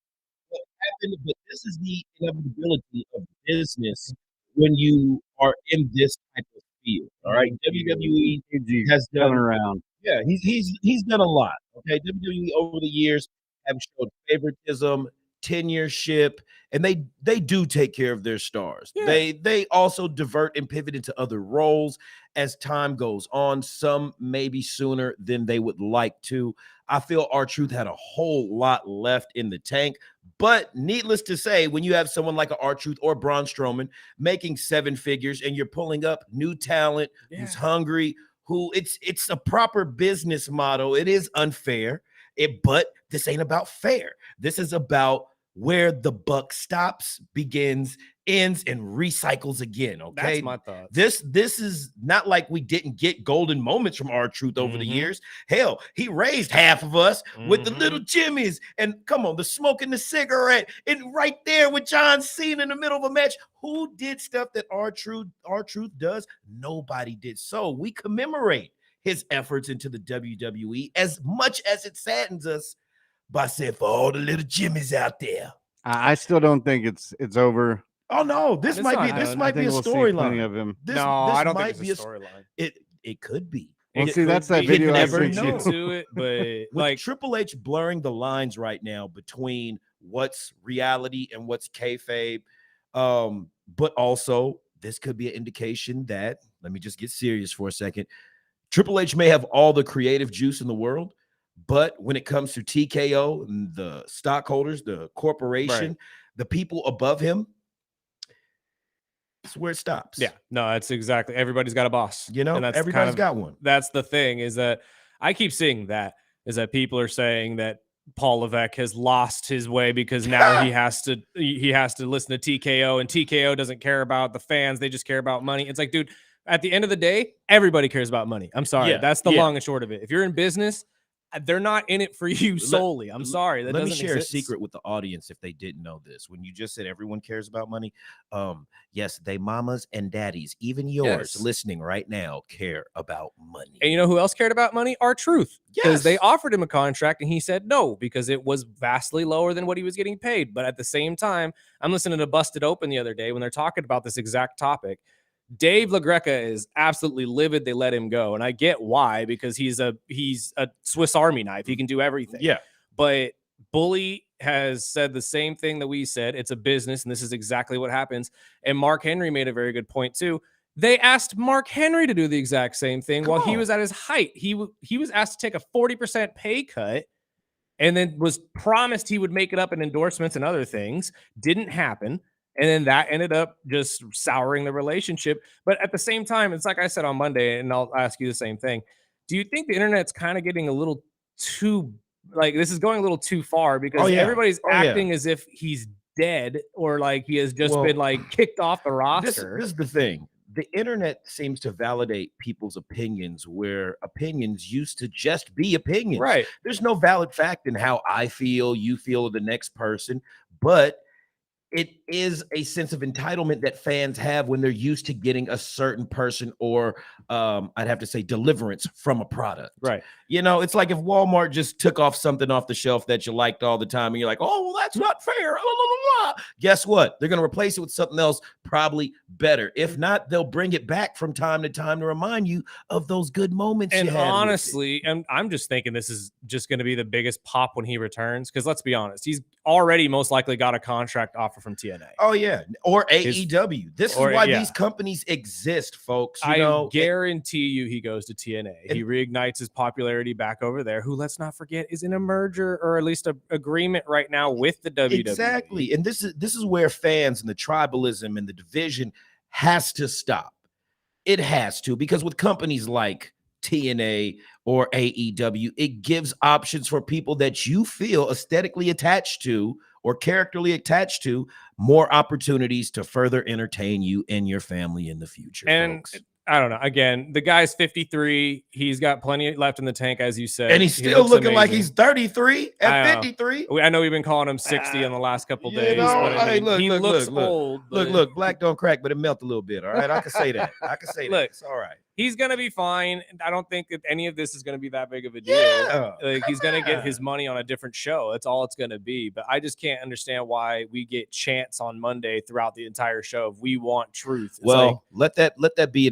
S5: what happened, but this is the inevitability of business when you are in this type of field. All right, WWE
S2: KG
S5: has done
S2: coming around.
S5: Yeah, he's done a lot. Okay, WWE over the years have showed favoritism, tenureship, and they do take care of their stars.
S4: Yeah.
S5: They also divert and pivot into other roles as time goes on. Some maybe sooner than they would like to. I feel R-Truth had a whole lot left in the tank. But needless to say, when you have someone like a R-Truth or Braun Strowman making 7 figures and you're pulling up new talent who's hungry, who it's a proper business model. It is unfair, but this ain't about fair. This is about where the buck stops, begins, ends, and recycles again. Okay,
S4: That's my thoughts.
S5: This is not like we didn't get golden moments from R-Truth over the years. Hell, he raised half of us with the little Jimmys, and come on, the smoking the cigarette, and right there with John Cena in the middle of a match. Who did stuff that R-Truth does? Nobody did. So we commemorate his efforts into the WWE as much as it saddens us by saying, for all the little Jimmys out there.
S2: I still don't think it's over.
S5: Oh no, this might be a storyline
S2: of him.
S5: This
S4: I don't
S5: might
S4: think it's a storyline.
S5: It could be.
S2: Well, see, that's that video I
S5: never
S2: sent
S5: know.
S2: you.
S4: To it, but
S5: With Triple H blurring the lines right now between what's reality and what's kayfabe, but also this could be an indication that, let me just get serious for a second, Triple H may have all the creative juice in the world, but when it comes to TKO and the stockholders, the corporation, the people above him, that's where it stops.
S4: Yeah, no, that's exactly. Everybody's got a boss,
S5: and that's everybody's got one.
S4: That's the thing, is that I keep seeing that people are saying that Paul Levesque has lost his way because now he has to listen to TKO, and TKO doesn't care about the fans; they just care about money. It's like, dude, at the end of the day, everybody cares about money. I'm sorry, that's the long and short of it. If you're in business, they're not in it for you solely. I'm sorry.
S5: Let me share a secret with the audience if they didn't know this. When you just said everyone cares about money, yes, they mamas and daddies, even yours listening right now, care about money.
S4: And you know who else cared about money? R-Truth. Because they offered him a contract and he said no, because it was vastly lower than what he was getting paid. But at the same time, I'm listening to Busted Open the other day when they're talking about this exact topic. Dave LaGreca is absolutely livid they let him go, and I get why, because he's a Swiss Army knife. He can do everything.
S5: Yeah.
S4: But Bully has said the same thing that we said. It's a business, and this is exactly what happens. And Mark Henry made a very good point too. They asked Mark Henry to do the exact same thing while he was at his height. He was asked to take a 40% pay cut, and then was promised he would make it up in endorsements and other things. Didn't happen. And then that ended up just souring the relationship. But at the same time, it's like I said on Monday, and I'll ask you the same thing. Do you think the internet's kind of getting a little too, like, this is going a little too far, because everybody's acting as if he's dead, or like he has just been like kicked off the roster?
S5: This is the thing. The internet seems to validate people's opinions where opinions used to just be opinions.
S4: Right.
S5: There's no valid fact in how I feel, you feel, or the next person, but it is a sense of entitlement that fans have when they're used to getting a certain person, or I'd have to say deliverance from a product.
S4: Right.
S5: It's like if Walmart just took off something off the shelf that you liked all the time and you're like, oh, well, that's not fair. Guess what? They're going to replace it with something else, probably better. If not, they'll bring it back from time to time to remind you of those good moments.
S4: And honestly, and I'm just thinking this is just going to be the biggest pop when he returns, because let's be honest, he's already most likely got a contract offer from TNA.
S5: Oh yeah, or AEW. This is why these companies exist, folks.
S4: I guarantee you he goes to TNA. He reignites his popularity back over there, who, let's not forget, is in a merger, or at least an agreement right now with the WWE.
S5: Exactly. And this is where fans and the tribalism and the division has to stop. It has to, because with companies like TNA or AEW, it gives options for people that you feel aesthetically attached to or characterly attached to, more opportunities to further entertain you and your family in the future.
S4: And
S5: folks.
S4: I don't know. Again, the guy's 53. He's got plenty left in the tank, as you said.
S5: And he's
S4: He
S5: still
S4: looks
S5: looking like
S4: amazing.
S5: he's 33
S4: I
S5: at
S4: know.
S5: 53.
S4: I know we've been calling him 60 in the last couple
S5: You
S4: days,
S5: know,
S4: but I
S5: hey,
S4: mean, he looks
S5: look.
S4: old. But
S5: Look, black don't crack, but it melt a little bit. All right, I can say that. I can say that.
S4: Look,
S5: It's all right.
S4: he's gonna be fine. I don't think that any of this is gonna be that big of a deal.
S5: Yeah,
S4: Like he's gonna get his money on a different show. That's all it's gonna be. But I just can't understand why we get chants on Monday throughout the entire show of we want truth. It's like,
S5: let that be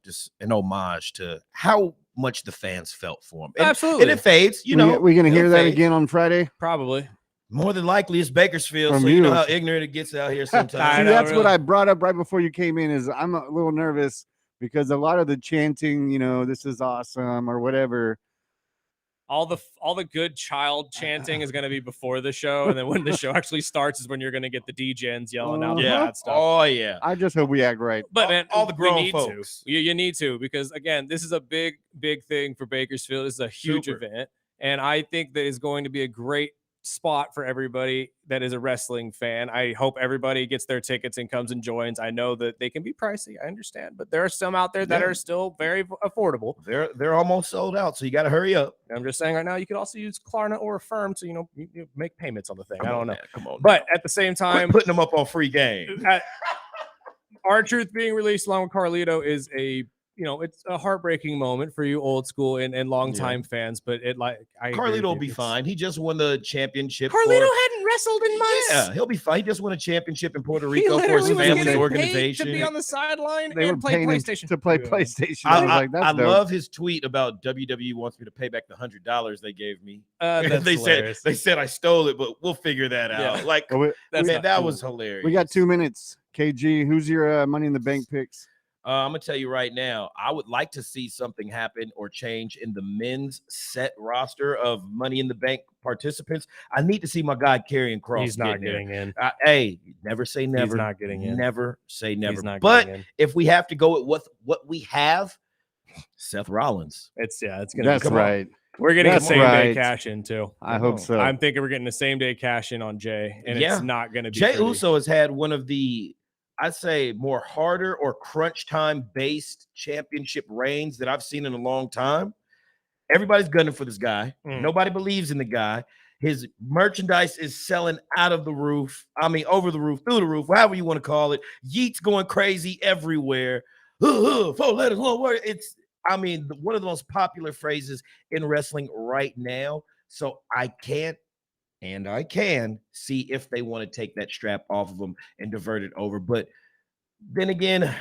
S5: just an homage to how much the fans felt for him.
S4: absolutely.
S5: And it fades. You know,
S2: we're gonna hear that
S5: fades.
S2: again on Friday.
S4: Probably.
S5: More than likely, it's Bakersfield,
S2: From
S5: so you know
S2: you.
S5: how ignorant it gets out here sometimes.
S4: I
S2: See,
S4: know,
S2: that's what
S4: really.
S2: I brought up right before you came in. Is I'm a little nervous because a lot of the chanting, this is awesome or whatever.
S4: All the good child chanting is going to be before the show, and then when the show actually starts is when you're going to get the DJs yelling out the bad stuff.
S5: Oh yeah.
S2: I just hope we act right.
S4: But man,
S5: all the grown
S4: we need
S5: folks.
S4: You need to, because again, this is a big thing for Bakersfield. This is a huge
S5: Super.
S4: event, and I think that is going to be a great spot for everybody that is a wrestling fan. I hope everybody gets their tickets and comes and joins. I know that they can be pricey, I understand, but there are some out there that are still very affordable.
S5: They're almost sold out, so you got to hurry up.
S4: I'm just saying right now, you could also use Klarna or Affirm to you make payments on the thing. I don't know.
S5: Man, come on,
S4: But at the same
S5: quit
S4: time,
S5: putting them up on free game.
S4: R-Truth being released along with Carlito is it's a heartbreaking moment for you old school and longtime fans, but
S5: Carlito will be fine. He just won the championship.
S4: Carlito hadn't wrestled in months.
S5: Yeah, he'll be fine. He just won a championship in Puerto Rico for his family's organization.
S4: To be on the sideline
S2: They were
S4: and play
S2: paying him
S4: PlayStation.
S2: to play PlayStation.
S5: I love his tweet about WWE wants me to pay back the $100 they gave me. They said I stole it, but we'll figure that out.
S4: Yeah.
S5: That was hilarious.
S2: We got 2 minutes. KG, who's your Money in the Bank picks?
S5: I'm gonna tell you right now, I would like to see something happen or change in the men's set roster of Money in the Bank participants. I need to see my guy Karrion Kross.
S4: He's not getting in.
S5: Hey, never say never.
S4: He's not getting in.
S5: Never say never.
S4: He's not
S5: but
S4: getting in.
S5: if we have to go with what we have, Seth Rollins.
S4: It's gonna.
S2: That's right.
S4: We're getting
S2: That's
S4: a same day
S2: right.
S4: cash in too.
S2: I hope so.
S4: I'm thinking we're getting the same day cash in on Jay, and it's not going to be.
S5: Jey
S4: pretty.
S5: Uso has had one of the, I'd say, more harder or crunch time based championship reigns that I've seen in a long time. Everybody's gunning for this guy. Nobody believes in the guy. His merchandise is selling out of the roof. I mean, over the roof, through the roof, however you want to call it. Yeet's going crazy everywhere. 4 letters, 1 word. It's, I mean, one of the most popular phrases in wrestling right now. So I can see if they want to take that strap off of them and divert it over. But then again,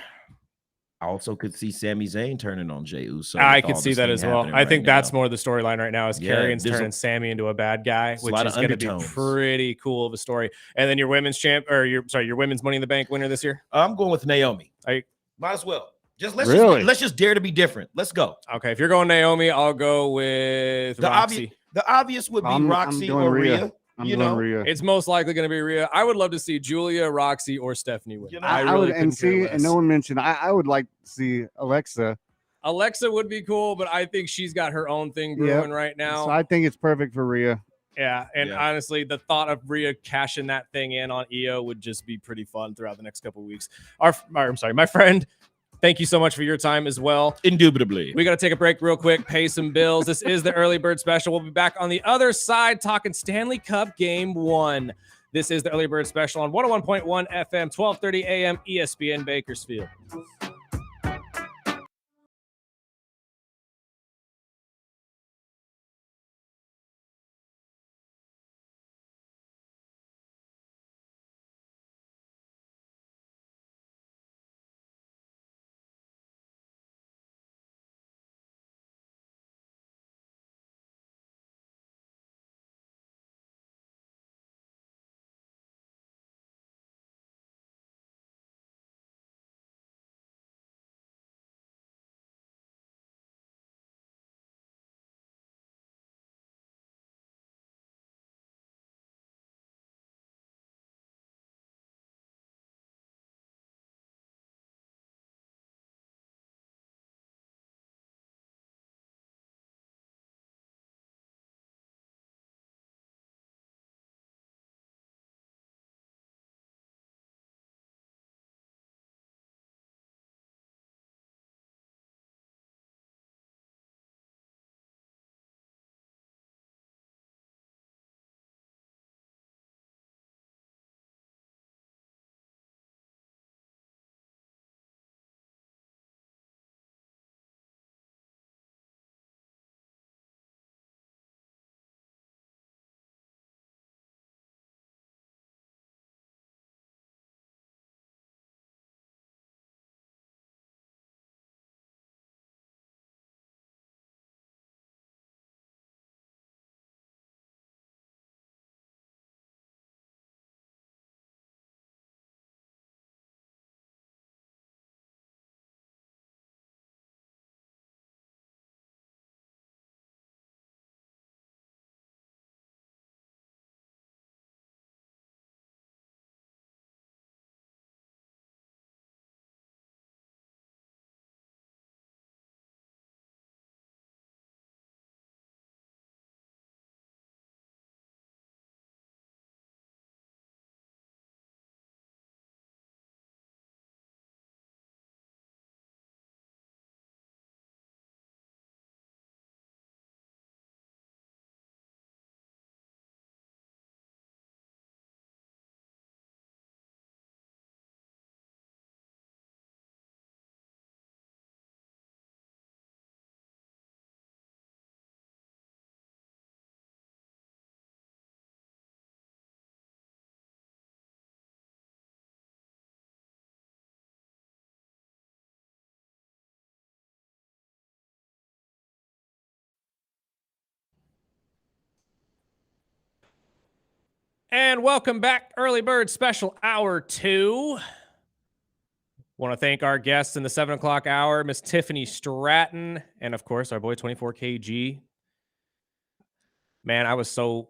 S5: I also could see Sami Zayn turning on Jey Uso.
S4: I could see that as well. I think that's more the storyline right now is Karrion's turning Sami into a bad guy, which is going to be pretty cool of a story. And then your women's your women's Money in the Bank winner this year?
S5: I'm going with Naomi. Might as well. Let's just dare to be different. Let's go.
S4: Okay, if you're going Naomi, I'll go with Roxy.
S5: The obvious would be Roxy or Rhea.
S2: I'm going Rhea.
S4: It's most likely going to be Rhea. I would love to see Julia, Roxy, or Stephanie win.
S2: I would, and no one mentioned. I would like to see Alexa.
S4: Alexa would be cool, but I think she's got her own thing brewing right now.
S2: So I think it's perfect for Rhea.
S4: Yeah, and honestly, the thought of Rhea cashing that thing in on EO would just be pretty fun throughout the next couple of weeks. My friend. Thank you so much for your time as well.
S5: Indubitably.
S4: We got to take a break real quick, pay some bills. This is the Early Bird Special. We'll be back on the other side talking Stanley Cup Game 1. This is the Early Bird Special on 101.1 FM, 1230 AM, ESPN Bakersfield. And welcome back, Early Bird Special Hour 2. Want to thank our guests in the 7 o'clock hour, Miss Tiffany Stratton, and of course, our boy 24KG. Man, I was so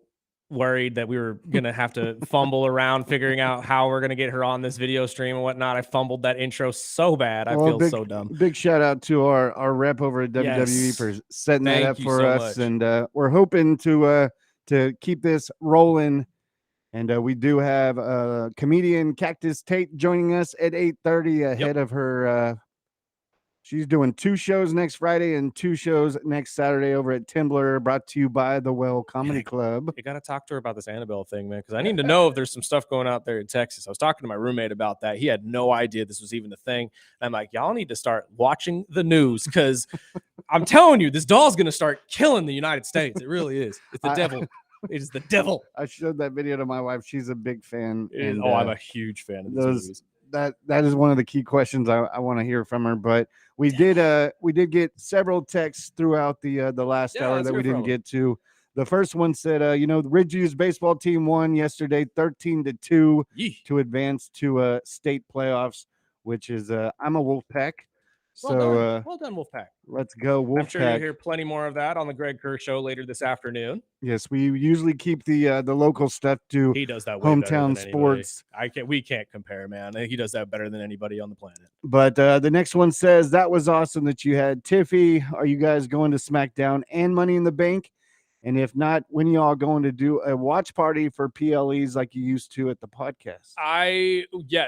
S4: worried that we were going to have to fumble around figuring out how we're going to get her on this video stream and whatnot. I fumbled that intro so bad. I feel so dumb.
S2: Big shout out to our rep over at WWE for setting that up for us. And we're hoping to keep this rolling. And we do have comedian Cactus Tate joining us at 8:30 ahead of her. She's doing 2 shows next Friday and 2 shows next Saturday over at Timber, brought to you by the Well Comedy Club.
S4: You got to talk to her about this Annabelle thing, man, because I need to know if there's some stuff going out there in Texas. I was talking to my roommate about that. He had no idea this was even a thing. And I'm like, y'all need to start watching the news because I'm telling you, this doll's going to start killing the United States. It really is. It's the devil. It is the devil.
S2: I showed that video to my wife. She's a big fan.
S4: And, I'm a huge fan of those movies.
S2: That is one of the key questions I want to hear from her. But we did get several texts throughout the last hour that we didn't get to. The first one said, Ridgeview's baseball team won yesterday 13-2 to advance to state playoffs, which is I'm a Wolfpack.
S4: Well done, Wolfpack.
S2: Let's go, Wolfpack.
S4: I'm sure you'll hear plenty more of that on the Greg Kerr Show later this afternoon.
S2: Yes, we usually keep the local stuff to
S4: he does that way
S2: hometown sports.
S4: We can't compare, man. He does that better than anybody on the planet.
S2: But the next one says, that was awesome that you had Tiffy. Are you guys going to SmackDown and Money in the Bank? And if not, when y'all going to do a watch party for PLEs like you used to at the podcast?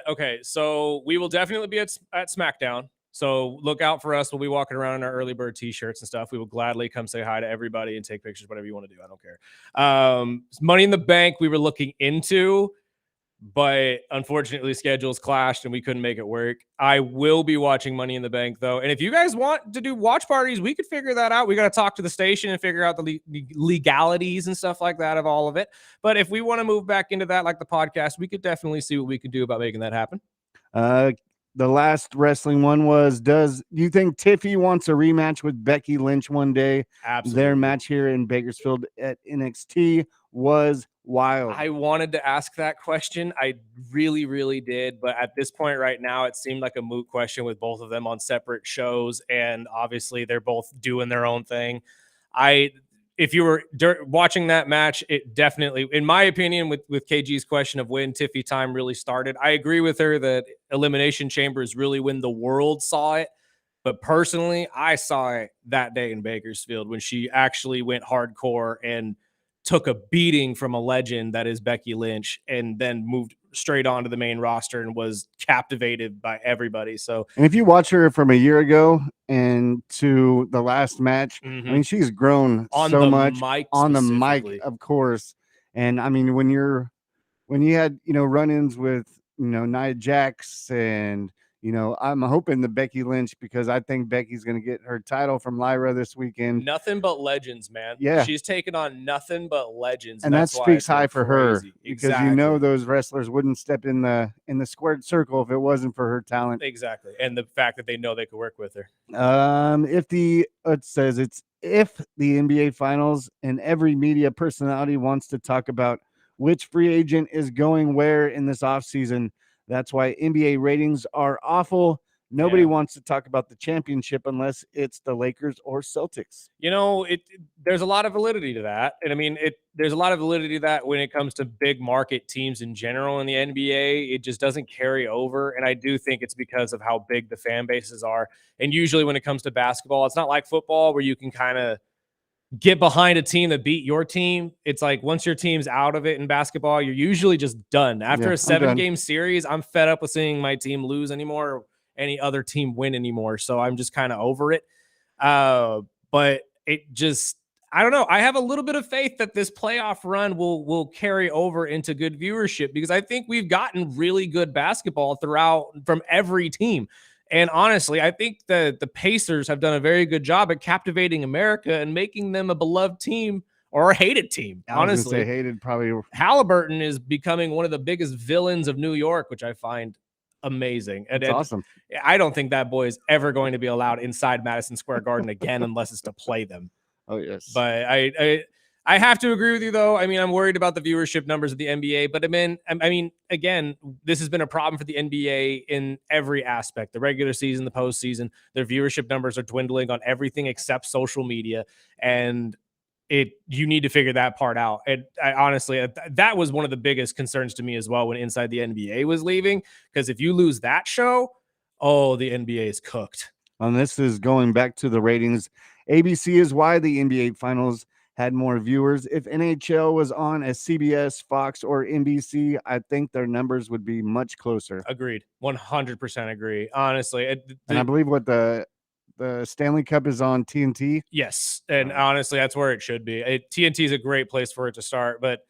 S4: Okay. So we will definitely be at SmackDown. So look out for us. We'll be walking around in our early bird t-shirts and stuff. We will gladly come say hi to everybody and take pictures, whatever you want to do. I don't care. Money in the Bank we were looking into, but unfortunately schedules clashed and we couldn't make it work. I will be watching Money in the Bank though. And if you guys want to do watch parties, we could figure that out. We got to talk to the station and figure out the legalities and stuff like that of all of it. But if we want to move back into that, like the podcast, we could definitely see what we could do about making that happen.
S2: The last wrestling one was, do you think Tiffy wants a rematch with Becky Lynch one day?
S4: Absolutely.
S2: Their match here in Bakersfield at NXT was wild.
S4: I wanted to ask that question. I really, really did. But at this point right now, it seemed like a moot question with both of them on separate shows. And obviously, they're both doing their own thing. If you were watching that match, it definitely, in my opinion, with KG's question of when Tiffy time really started, I agree with her that Elimination Chamber is really when the world saw it. But personally, I saw it that day in Bakersfield when she actually went hardcore and took a beating from a legend that is Becky Lynch and then moved straight onto the main roster and was captivated by everybody. So,
S2: and if you watch her from a year ago and to the last match, I mean, she's grown so much on the mic, of course. And I mean, when you had, run-ins with, Nia Jax and, I'm hoping the Becky Lynch, because I think Becky's going to get her title from Lyra this weekend.
S4: Nothing but legends, man.
S2: Yeah.
S4: She's taken on nothing but legends.
S2: And that speaks high for her because
S4: exactly.
S2: Those wrestlers wouldn't step in the squared circle if it wasn't for her talent.
S4: Exactly. And the fact that they know they could work with her.
S2: If the NBA finals and every media personality wants to talk about which free agent is going where in this offseason, that's why NBA ratings are awful. Nobody wants to talk about the championship unless it's the Lakers or Celtics.
S4: There's a lot of validity to that. And I mean, there's a lot of validity to that when it comes to big market teams in general in the NBA. It just doesn't carry over. And I do think it's because of how big the fan bases are. And usually when it comes to basketball, it's not like football where you can kind of get behind a team that beat your team. It's like once your team's out of it in basketball, you're usually just done. After a 7-game series, I'm fed up with seeing my team lose anymore or any other team win anymore. So I'm just kind of over it. But it just, I don't know. I have a little bit of faith that this playoff run will carry over into good viewership because I think we've gotten really good basketball from every team. And honestly, I think that the Pacers have done a very good job at captivating America and making them a beloved team or a hated team. Honestly,
S2: hated probably.
S4: Halliburton is becoming one of the biggest villains of New York, which I find amazing.
S2: That's awesome.
S4: I don't think that boy is ever going to be allowed inside Madison Square Garden again unless it's to play them.
S2: Oh yes.
S4: But I have to agree with you, though. I mean, I'm worried about the viewership numbers of the NBA, but I mean, again, this has been a problem for the NBA in every aspect. The regular season, the postseason, their viewership numbers are dwindling on everything except social media, and you need to figure that part out. And I honestly, that was one of the biggest concerns to me as well when Inside the NBA was leaving, because if you lose that show, oh, the NBA is cooked.
S2: And this is going back to the ratings. ABC is why the NBA Finals had more viewers. If NHL was on as CBS, Fox, or NBC, I think their numbers would be much closer.
S4: Agreed. 100% agree. Honestly.
S2: And I believe what the Stanley Cup is on TNT.
S4: Yes. And honestly, that's where it should be. TNT is a great place for it to start. But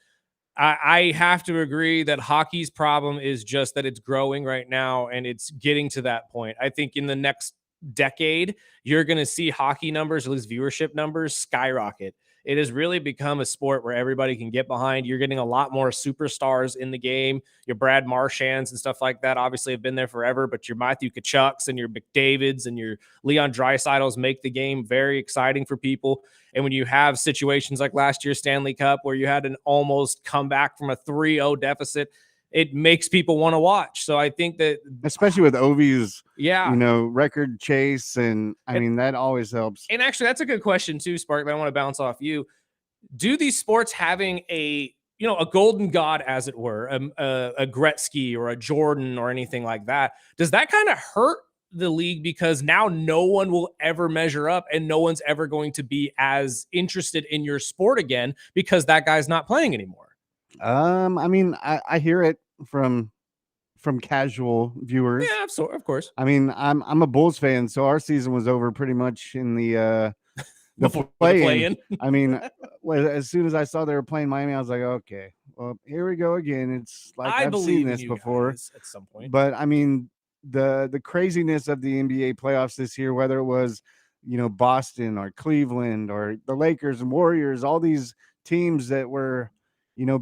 S4: I have to agree that hockey's problem is just that it's growing right now and it's getting to that point. I think in the next decade, you're going to see hockey numbers, at least viewership numbers, skyrocket. It has really become a sport where everybody can get behind. You're getting a lot more superstars in the game. Your Brad Marchands and stuff like that obviously have been there forever, but your Matthew Tkachuks and your McDavids and your Leon Draisaitl's make the game very exciting for people. And when you have situations like last year's Stanley Cup where you had an almost comeback from a 3-0 deficit, it makes people want to watch. So I think that,
S2: especially with Ovi's,
S4: yeah,
S2: record chase, and I mean that always helps.
S4: And actually, that's a good question too, Spark, that I want to bounce off you. Do these sports having a golden god, as it were, a Gretzky or a Jordan or anything like that, does that kind of hurt the league, because now no one will ever measure up and no one's ever going to be as interested in your sport again because that guy's not playing anymore?
S2: I mean, I hear it from casual viewers.
S4: Yeah, of course.
S2: I mean, I'm a Bulls fan, so our season was over pretty much in the play-in. I mean, as soon as I saw they were playing Miami, I was like, okay, well, here we go again. It's like I've seen this before
S4: at some point.
S2: But I mean, the craziness of the NBA playoffs this year, whether it was Boston or Cleveland or the Lakers and Warriors, all these teams that were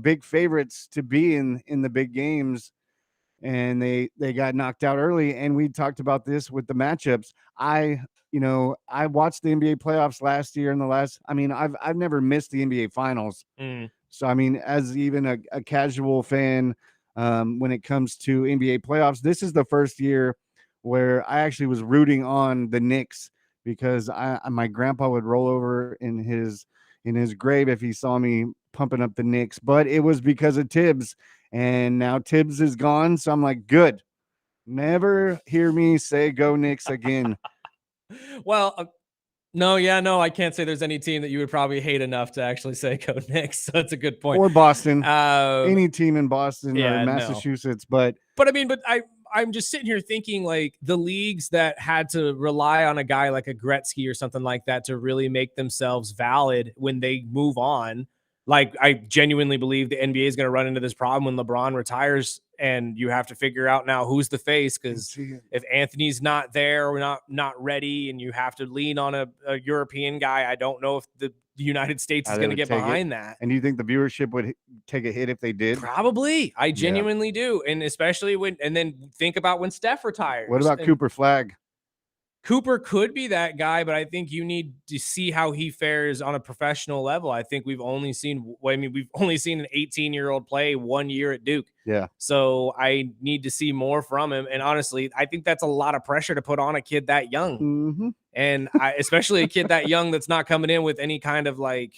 S2: big favorites to be in the big games, and they got knocked out early. And we talked about this with the matchups. I watched the NBA playoffs last year, I've never missed the NBA finals. So I mean, as even a casual fan, when it comes to NBA playoffs, this is the first year where I actually was rooting on the Knicks, because my grandpa would roll over in his grave if he saw me pumping up the Knicks, but it was because of Tibbs, and now Tibbs is gone. So I'm like, good. Never hear me say go Knicks again.
S4: Well, no, I can't say there's any team that you would probably hate enough to actually say go Knicks. So that's a good point.
S2: Or Boston, any team in Boston or Massachusetts,
S4: but I'm just sitting here thinking, like, the leagues that had to rely on a guy like a Gretzky or something like that to really make themselves valid when they move on. Like, I genuinely believe the NBA is going to run into this problem when LeBron retires, and you have to figure out now who's the face, because if Anthony's not there or not ready, and you have to lean on a European guy, I don't know if the United States is going to get behind that.
S2: And do you think the viewership would take a hit if they did?
S4: Probably. I genuinely do. And especially and then think about when Steph retires.
S2: What about Cooper Flagg?
S4: Cooper could be that guy, but I think you need to see how he fares on a professional level. I think we've only seen an 18-year-old play 1 year at Duke.
S2: Yeah.
S4: So I need to see more from him. And honestly, I think that's a lot of pressure to put on a kid that young.
S2: Mm-hmm.
S4: And especially a kid that young that's not coming in with any kind of like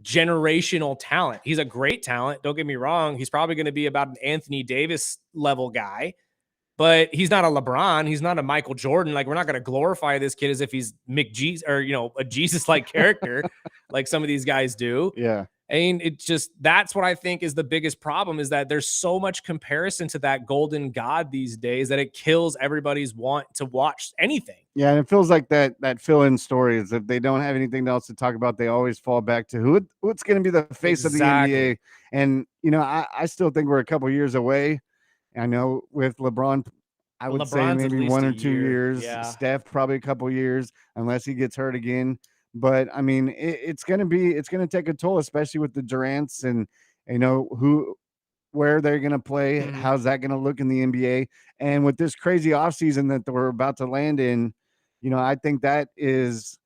S4: generational talent. He's a great talent. Don't get me wrong. He's probably going to be about an Anthony Davis level guy. But he's not a LeBron. He's not a Michael Jordan. Like, we're not going to glorify this kid as if he's McJesus or, a Jesus-like character like some of these guys do.
S2: Yeah.
S4: I mean, that's what I think is the biggest problem, is that there's so much comparison to that golden god these days that it kills everybody's want to watch anything.
S2: Yeah, and it feels like that fill-in story is if they don't have anything else to talk about, they always fall back to what's going to be the face of the NBA. And, I still think we're a couple years away. I know with LeBron, I would say maybe 1 or 2 years.
S4: Yeah.
S2: Steph probably a couple years, unless he gets hurt again. But I mean, it's going to take a toll, especially with the Durants and where they're going to play.
S4: Mm-hmm.
S2: How's that going to look in the NBA? And with this crazy offseason that we're about to land in, I think that is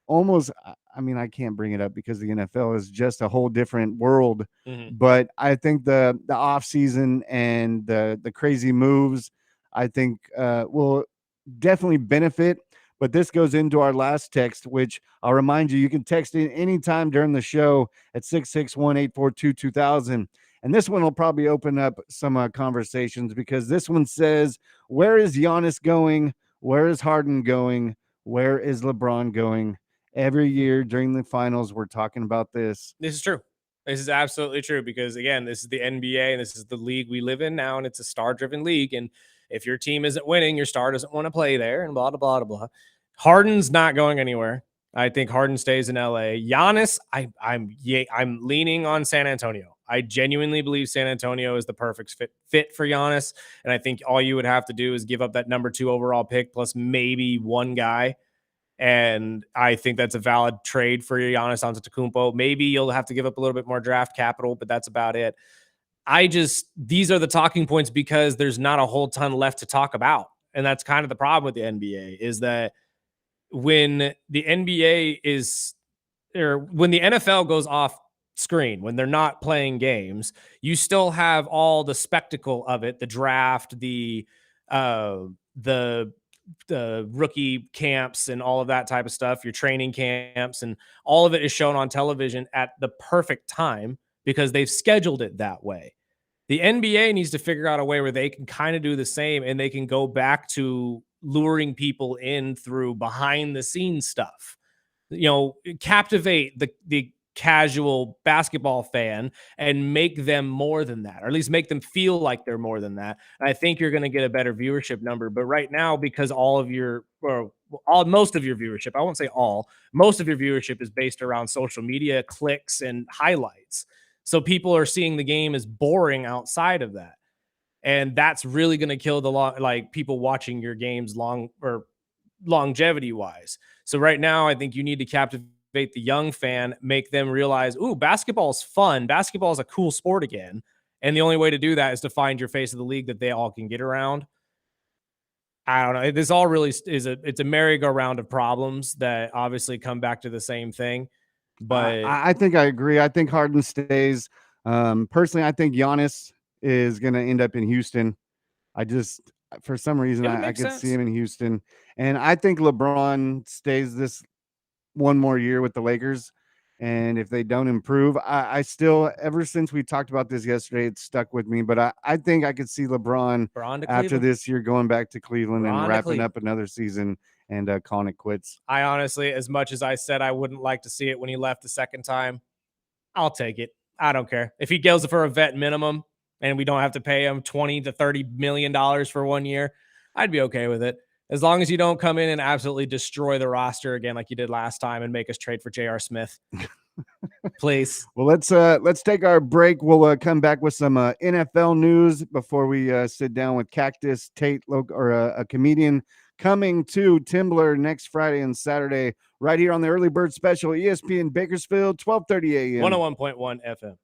S2: almost, I mean, I can't bring it up because the NFL is just a whole different world.
S4: Mhm.
S2: But I think the off season and the crazy moves, I think will definitely benefit. But this goes into our last text, which I'll remind you, you can text in anytime during the show at 661-842-2000. And this one will probably open up some conversations, because this one says, where is Giannis going? Where is Harden going? Where is LeBron going? Every year during the finals, we're talking about this.
S4: This is true. This is absolutely true, because again, this is the NBA and this is the league we live in now, and it's a star-driven league. And if your team isn't winning, your star doesn't want to play there, and blah blah blah blah. Harden's not going anywhere. I think Harden stays in LA. Giannis, I'm leaning on San Antonio. I genuinely believe San Antonio is the perfect fit for Giannis, and I think all you would have to do is give up that number 2 overall pick plus maybe one guy. And I think that's a valid trade for Giannis Antetokounmpo. Maybe you'll have to give up a little bit more draft capital, but that's about it. These are the talking points because there's not a whole ton left to talk about. And that's kind of the problem with the NBA, is that when the NBA when the NFL goes off screen, when they're not playing games, you still have all the spectacle of it, the draft, uh, the rookie camps and all of that type of stuff, your training camps, and all of it is shown on television at the perfect time because they've scheduled it that way. The NBA needs to figure out a way where they can kind of do the same, and they can go back to luring people in through behind the scenes stuff. Captivate the casual basketball fan and make them more than that, or at least make them feel like they're more than that. And I think you're going to get a better viewership number. But right now, because most of your viewership, I won't say all, most of your viewership is based around social media clicks and highlights. So people are seeing the game as boring outside of that. And that's really going to kill people watching your games longevity wise. So right now, I think you need to captivate the young fan, make them realize, ooh, basketball's fun. Basketball is a cool sport again. And the only way to do that is to find your face of the league that they all can get around. I don't know. This all really it's a merry-go-round of problems that obviously come back to the same thing. But
S2: I think I agree. I think Harden stays. Personally, I think Giannis is going to end up in Houston. For some reason, I could see him in Houston. And I think LeBron stays this one more year with the Lakers. And if they don't improve, I still, ever since we talked about this yesterday, it's stuck with me. But I think I could see LeBron after this year going back to Cleveland and wrapping up another season and calling it quits.
S4: I honestly, as much as I said I wouldn't like to see it when he left the second time, I'll take it. I don't care. If he goes for a vet minimum and we don't have to pay him $20 to $30 million for 1 year, I'd be okay with it. As long as you don't come in and absolutely destroy the roster again like you did last time and make us trade for J.R. Smith. Please.
S2: Well, let's take our break. We'll come back with some NFL news before we sit down with Cactus Tate, a comedian, coming to Timber next Friday and Saturday right here on the Early Bird Special, ESPN Bakersfield, 12:30 a.m.
S4: 101.1 FM.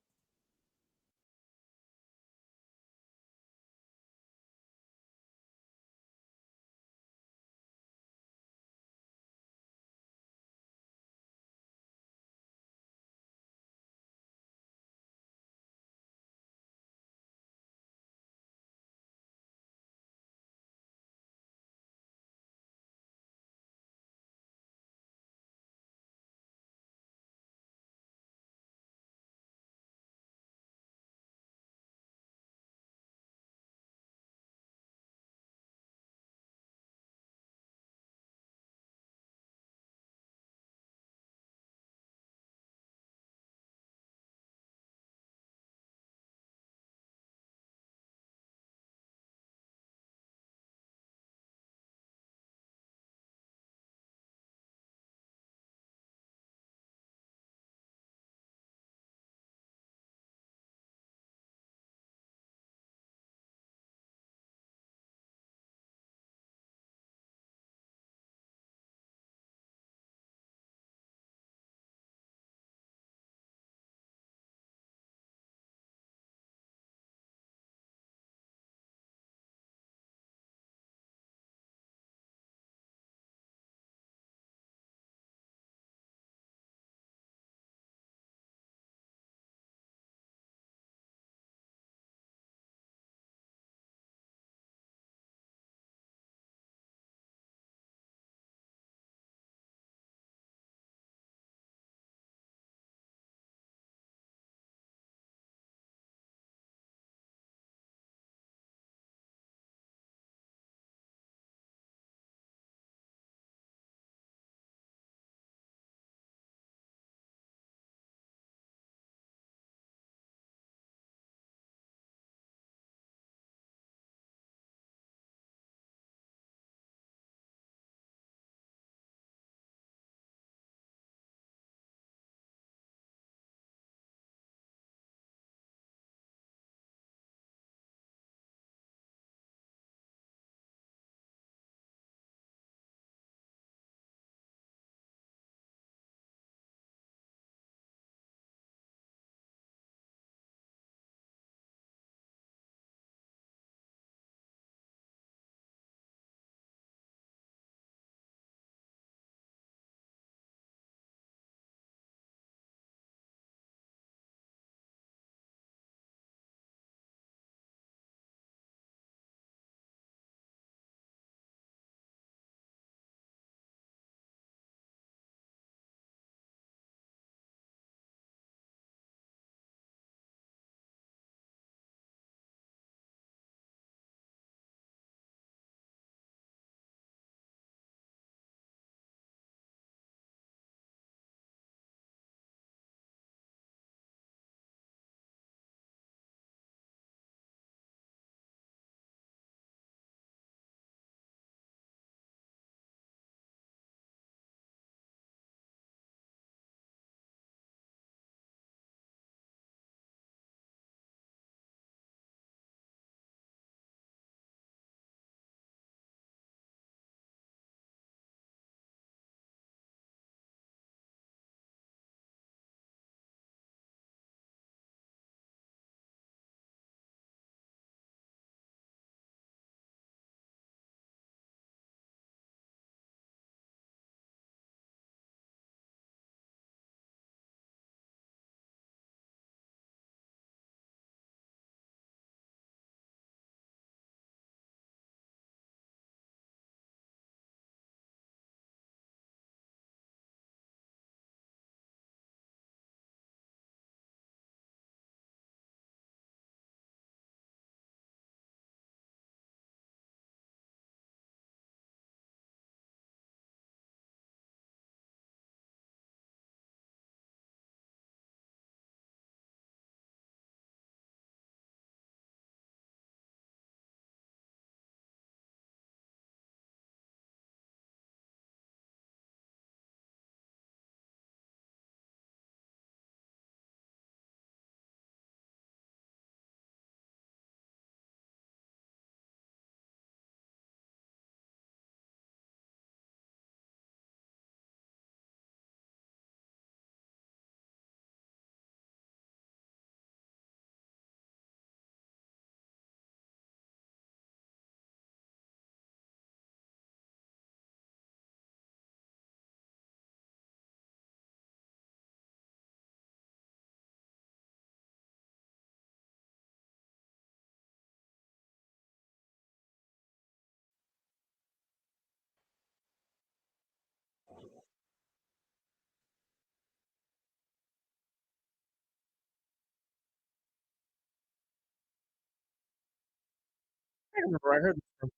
S4: can't remember where I heard this from.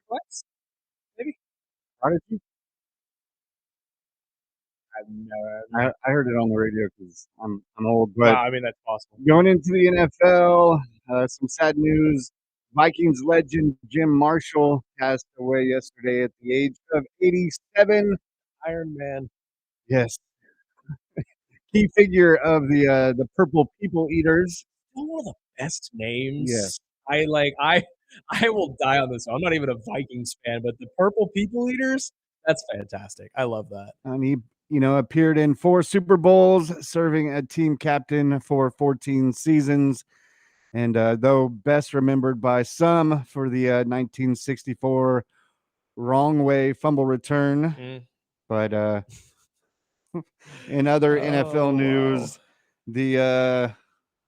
S4: What? Maybe.
S2: How did you?
S4: I've never.
S2: I heard it on the radio because I'm old. But
S4: Wow, I mean that's possible.
S2: going into the NFL, some sad news. Vikings legend Jim Marshall passed away yesterday at the age of 87.
S4: Iron Man.
S2: Yes, key figure of the Purple People Eaters.
S4: One of the best names.
S2: Yeah.
S4: I will die on this one. I'm not even a Vikings fan, but the Purple People Eaters, that's fantastic. I love that.
S2: And he, appeared in 4 Super Bowls, serving a team captain for 14 seasons. And though best remembered by some for the 1964 wrong way fumble return, but in other NFL news, the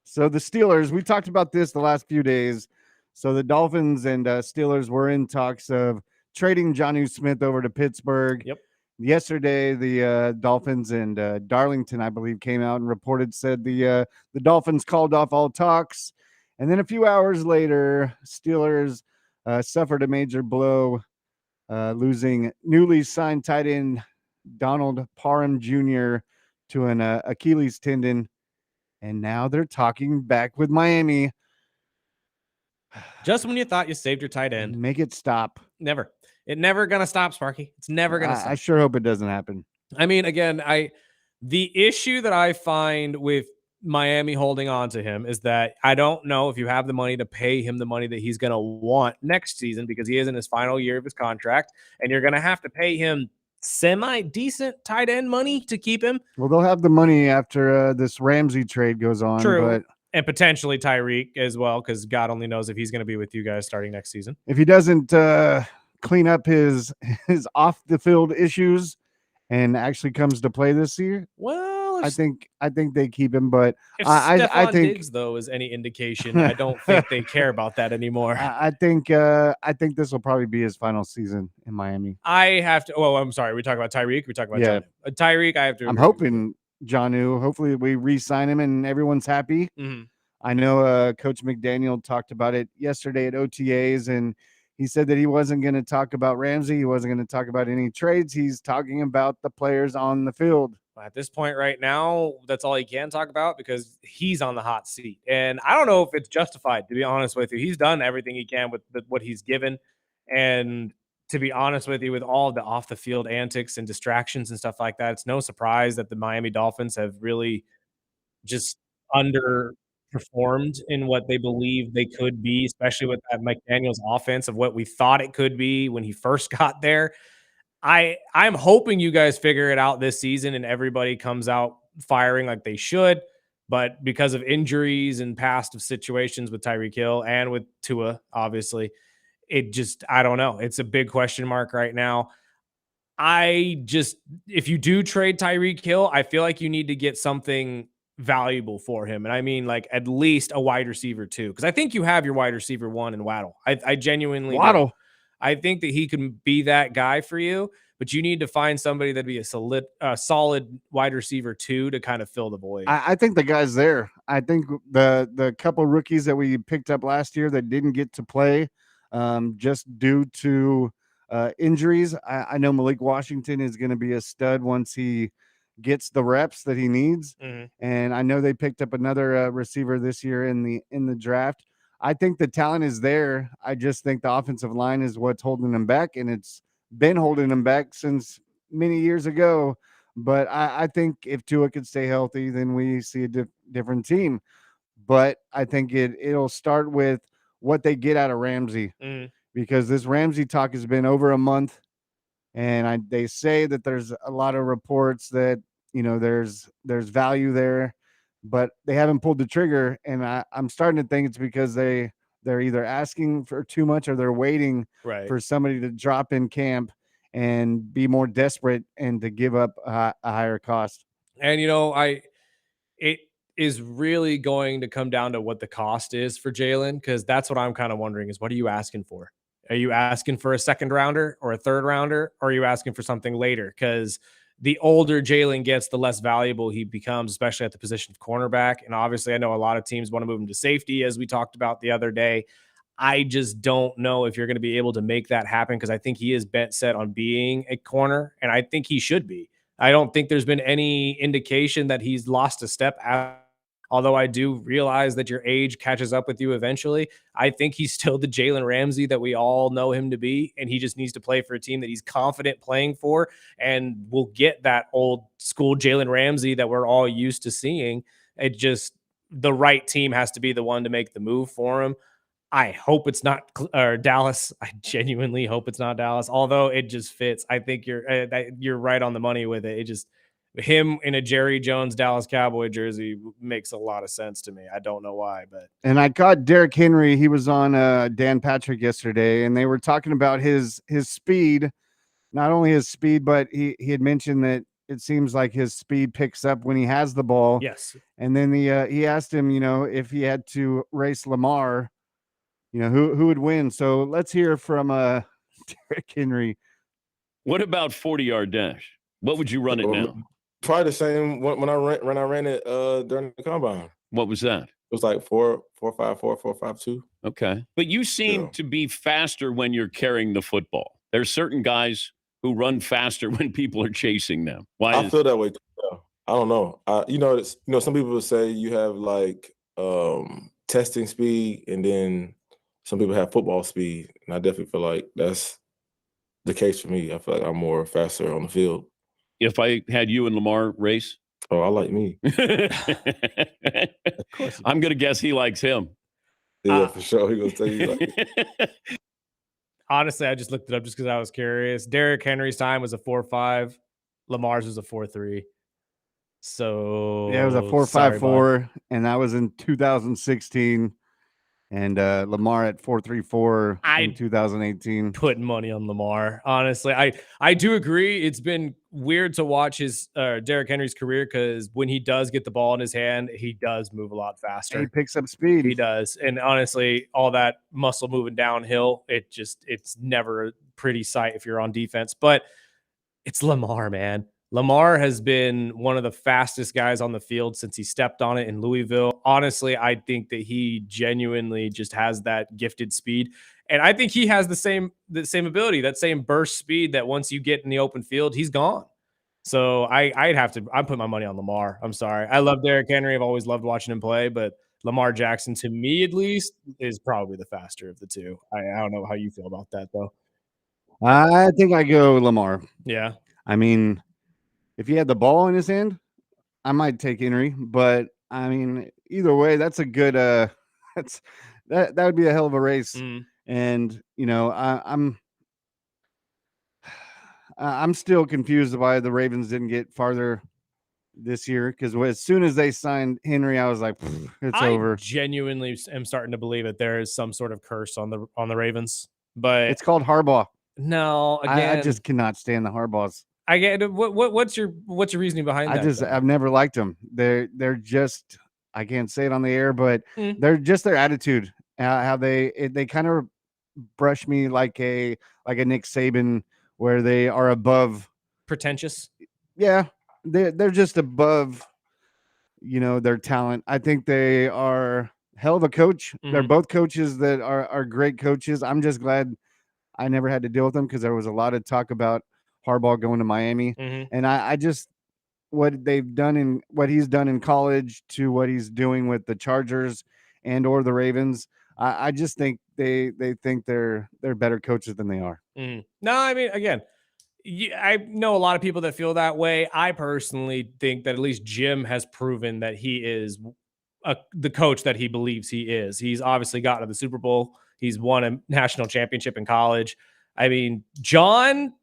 S2: Steelers, we talked about this the last few days. So the Dolphins and Steelers were in talks of trading Jonnu Smith over to Pittsburgh.
S4: Yep.
S2: Yesterday, the Dolphins and Darlington, I believe, came out and said the Dolphins called off all talks. And then a few hours later, Steelers suffered a major blow, losing newly signed tight end Donald Parham Jr. to an Achilles tendon. And now they're talking back with Miami.
S4: Just when you thought you saved your tight end.
S2: Make it stop.
S4: Never. It never gonna stop, Sparky. It's never gonna stop.
S2: I sure hope it doesn't happen.
S4: I mean, again, the issue that I find with Miami holding on to him is that I don't know if you have the money to pay him the money that he's going to want next season, because he is in his final year of his contract, and you're going to have to pay him semi-decent tight end money to keep him.
S2: Well, they'll have the money after this Ramsey trade goes on.
S4: True.
S2: But
S4: and potentially Tyreek as well, because God only knows if he's going to be with you guys starting next season.
S2: If he doesn't clean up his off the field issues and actually comes to play this year,
S4: well,
S2: I think they keep him. But
S4: if
S2: I think
S4: Diggs, though, is any indication, I don't think they care about that anymore.
S2: I think this will probably be his final season in Miami.
S4: I have to. Oh, I'm sorry. We talk about Tyreek. We talk about Tyreek. I have to.
S2: I'm hoping Jonnu. Hopefully, we re-sign him and everyone's happy.
S4: Mm-hmm.
S2: I know Coach McDaniel talked about it yesterday at OTAs, and he said that he wasn't going to talk about Ramsey. He wasn't going to talk about any trades. He's talking about the players on the field.
S4: At this point right now, that's all he can talk about because he's on the hot seat. And I don't know if it's justified, to be honest with you. He's done everything he can with what he's given. And to be honest with you, with all the off the field antics and distractions and stuff like that, it's no surprise that the Miami Dolphins have really just underperformed in what they believe they could be, especially with that McDaniel's offense of what we thought it could be when he first got there. I'm hoping you guys figure it out this season and everybody comes out firing like they should. But because of injuries and past situations with Tyreek Hill and with Tua, obviously, I don't know. It's a big question mark right now. If you do trade Tyreek Hill, I feel like you need to get something valuable for him. And I mean, like, at least a wide receiver too, because I think you have your wide receiver one in Waddle. I genuinely
S2: Waddle.
S4: I think that he can be that guy for you, but you need to find somebody that'd be a solid wide receiver two to kind of fill the void.
S2: I think the guy's there. I think the couple rookies that we picked up last year that didn't get to play just due to injuries. I know Malik Washington is going to be a stud once he gets the reps that he needs.
S4: Mm-hmm.
S2: And I know they picked up another receiver this year in the draft. I think the talent is there. I just think the offensive line is what's holding them back, and it's been holding them back since many years ago. But I think if Tua could stay healthy, then we see a different team. But I think it'll start with what they get out of Ramsey, because this Ramsey talk has been over a month, and they say that there's a lot of reports that there's value there, but they haven't pulled the trigger. And I'm starting to think it's because they're either asking for too much or they're waiting for somebody to drop in camp and be more desperate and to give up a higher cost.
S4: And, it is really going to come down to what the cost is for Jalen, because that's what I'm kind of wondering is, what are you asking for? Are you asking for a second rounder or a third rounder? Or are you asking for something later? Because the older Jalen gets, the less valuable he becomes, especially at the position of cornerback. And obviously, I know a lot of teams want to move him to safety, as we talked about the other day. I just don't know if you're going to be able to make that happen because I think he is bent set on being a corner, and I think he should be. I don't think there's been any indication that he's lost a step out. Although I do realize that your age catches up with you eventually, I think he's still the Jalen Ramsey that we all know him to be, and he just needs to play for a team that he's confident playing for, and we'll get that old school Jalen Ramsey that we're all used to seeing. It just the right team has to be the one to make the move for him. I hope it's not Dallas. I genuinely hope it's not Dallas. Although it just fits. I think you're right on the money with it. It just him in a Jerry Jones Dallas Cowboy jersey makes a lot of sense to me. I don't know why, but
S2: And I caught Derrick Henry. He was on Dan Patrick yesterday, and they were talking about his speed. Not only his speed, but he had mentioned that it seems like his speed picks up when he has the ball.
S4: yes.
S2: And then he asked him, if he had to race Lamar, who would win. So let's hear from Derrick Henry.
S7: What about 40-yard dash? What would you run it now?
S8: Probably the same when I ran it during the combine.
S7: What was that?
S8: It was like 4.54, 4.52.
S7: Okay. But you seem to be faster when you're carrying the football. There's certain guys who run faster when people are chasing them. Why?
S8: I feel that way too. Yeah. I don't know. Some people will say you have like testing speed, and then some people have football speed, and I definitely feel like that's the case for me. I feel like I'm more faster on the field.
S7: If I had you and Lamar race?
S8: Oh, I like me.
S7: I'm going to guess he likes him.
S8: Yeah, for sure. He going to tell you like
S4: Honestly, I just looked it up just because I was curious. Derrick Henry's time was a 4.5. Lamar's was a 4.3. So
S2: Yeah, it was a 4.54, and that was in 2016. And Lamar at 4.34 in 2018.
S4: Putting money on Lamar. Honestly, I do agree. It's been weird to watch his Derrick Henry's career because when he does get the ball in his hand, he does move a lot faster.
S2: He picks up speed.
S4: He does. And honestly, all that muscle moving downhill, it's never a pretty sight if you're on defense. But it's Lamar, man. Lamar has been one of the fastest guys on the field since he stepped on it in Louisville. Honestly, I think that he genuinely just has that gifted speed. And I think he has the same ability, that same burst speed that once you get in the open field, he's gone. So I'm putting my money on Lamar. I'm sorry. I love Derrick Henry. I've always loved watching him play, but Lamar Jackson, to me at least, is probably the faster of the two. I don't know how you feel about that, though.
S2: I think I go Lamar.
S4: Yeah.
S2: I mean, if he had the ball in his hand, I might take Henry. But I mean, either way, that's a good. That would be a hell of a race.
S4: Mm.
S2: And I'm still confused why the Ravens didn't get farther this year, because as soon as they signed Henry, I was like, it's over.
S4: I genuinely am starting to believe that there is some sort of curse on the Ravens, but
S2: it's called Harbaugh.
S4: No, again,
S2: I just cannot stand the Harbaughs.
S4: I get what's your reasoning behind that?
S2: I've never liked them. They're just, I can't say it on the air, but they're just their attitude, how they kind of brush me like a Nick Saban, where they are above
S4: pretentious.
S2: Yeah, they're just above, their talent. I think they are hell of a coach. They're both coaches that are great coaches. I'm just glad I never had to deal with them, because there was a lot of talk about Harbaugh going to Miami. And I just, what he's done in college to what he's doing with the Chargers and or the Ravens, I just think they think they're better coaches than they are.
S4: No, I mean, again, I know a lot of people that feel that way. I personally think that at least Jim has proven that he is the coach that he believes he is. He's obviously gotten to the Super Bowl. He's won a national championship in college. I mean, John,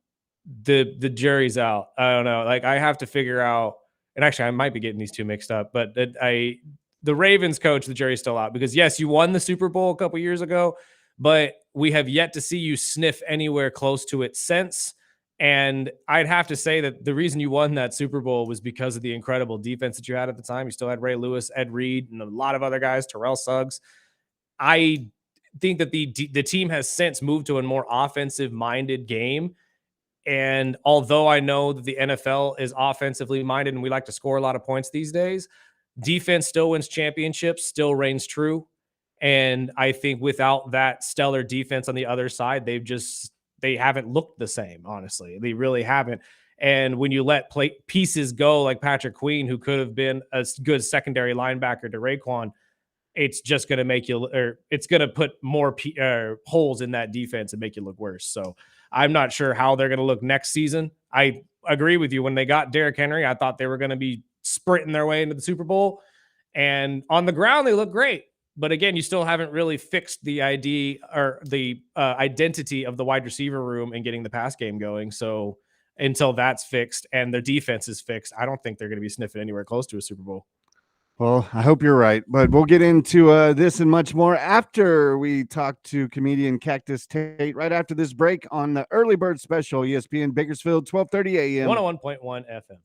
S4: the jury's out. I don't know. Like, I have to figure out, and actually I might be getting these two mixed up, but the Ravens coach, the jury's still out, because yes, you won the Super Bowl a couple years ago, but we have yet to see you sniff anywhere close to it since. And I'd have to say that the reason you won that Super Bowl was because of the incredible defense that you had at the time. You still had Ray Lewis, Ed Reed, and a lot of other guys, Terrell Suggs. I think that the team has since moved to a more offensive-minded game. And although I know that the NFL is offensively minded and we like to score a lot of points these days, defense still wins championships, still reigns true. And I think without that stellar defense on the other side, they haven't looked the same, honestly. They really haven't. And when you let pieces go like Patrick Queen, who could have been a good secondary linebacker to Raekwon, it's just going to make you, or it's going to put more holes in that defense and make you look worse. So I'm not sure how they're going to look next season. I agree with you. When they got Derrick Henry, I thought they were going to be sprinting their way into the Super Bowl. And on the ground, they look great. But again, you still haven't really fixed the ID or the identity of the wide receiver room and getting the pass game going. So until that's fixed and their defense is fixed, I don't think they're going to be sniffing anywhere close to a Super Bowl.
S2: Well, I hope you're right, but we'll get into this and much more after we talk to comedian Cactus Tate right after this break on the Early Bird Special, ESPN Bakersfield, 12:30 a.m.
S4: 101.1 FM.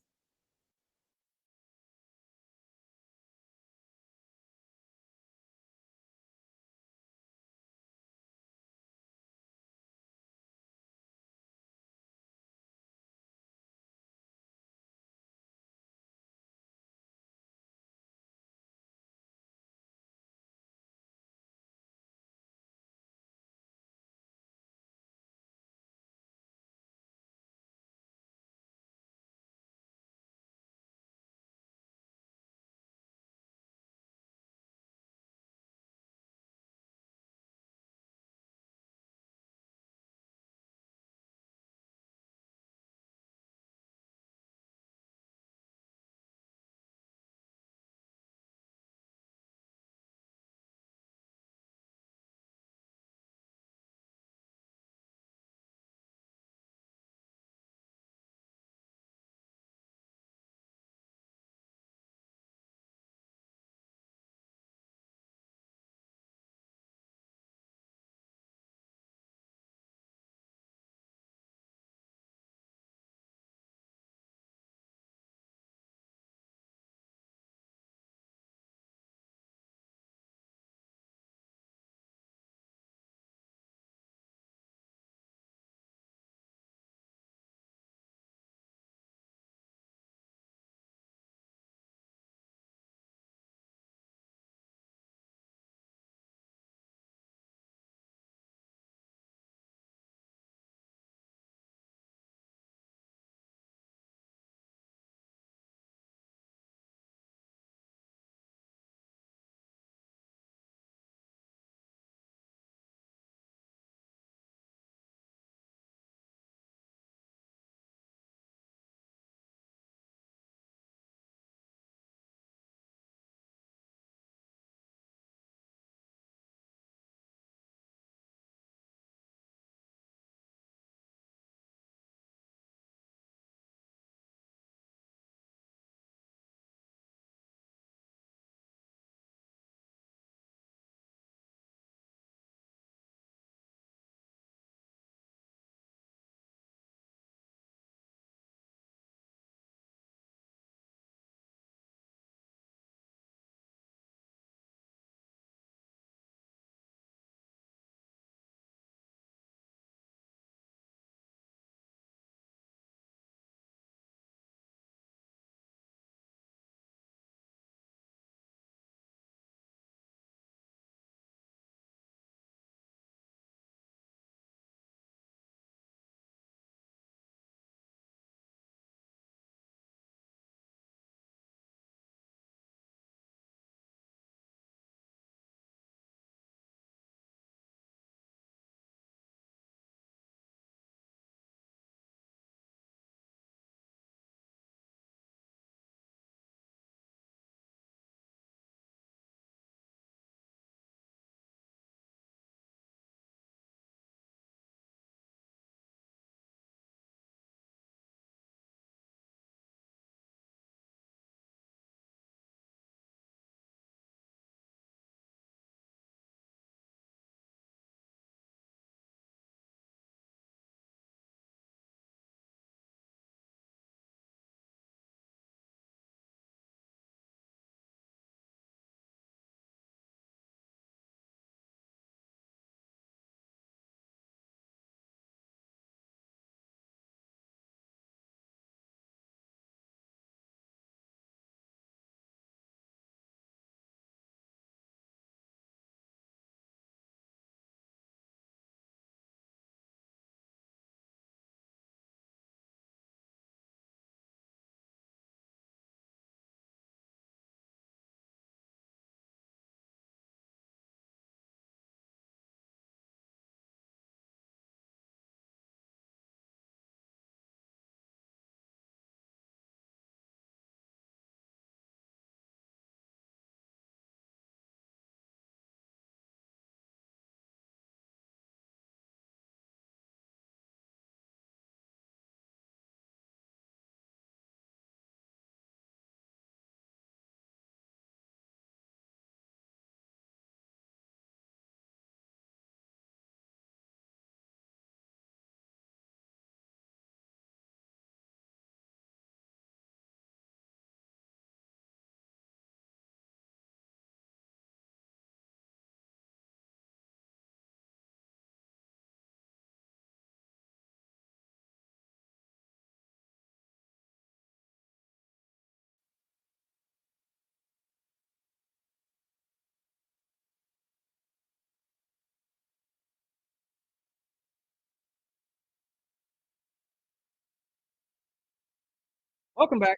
S4: Welcome back.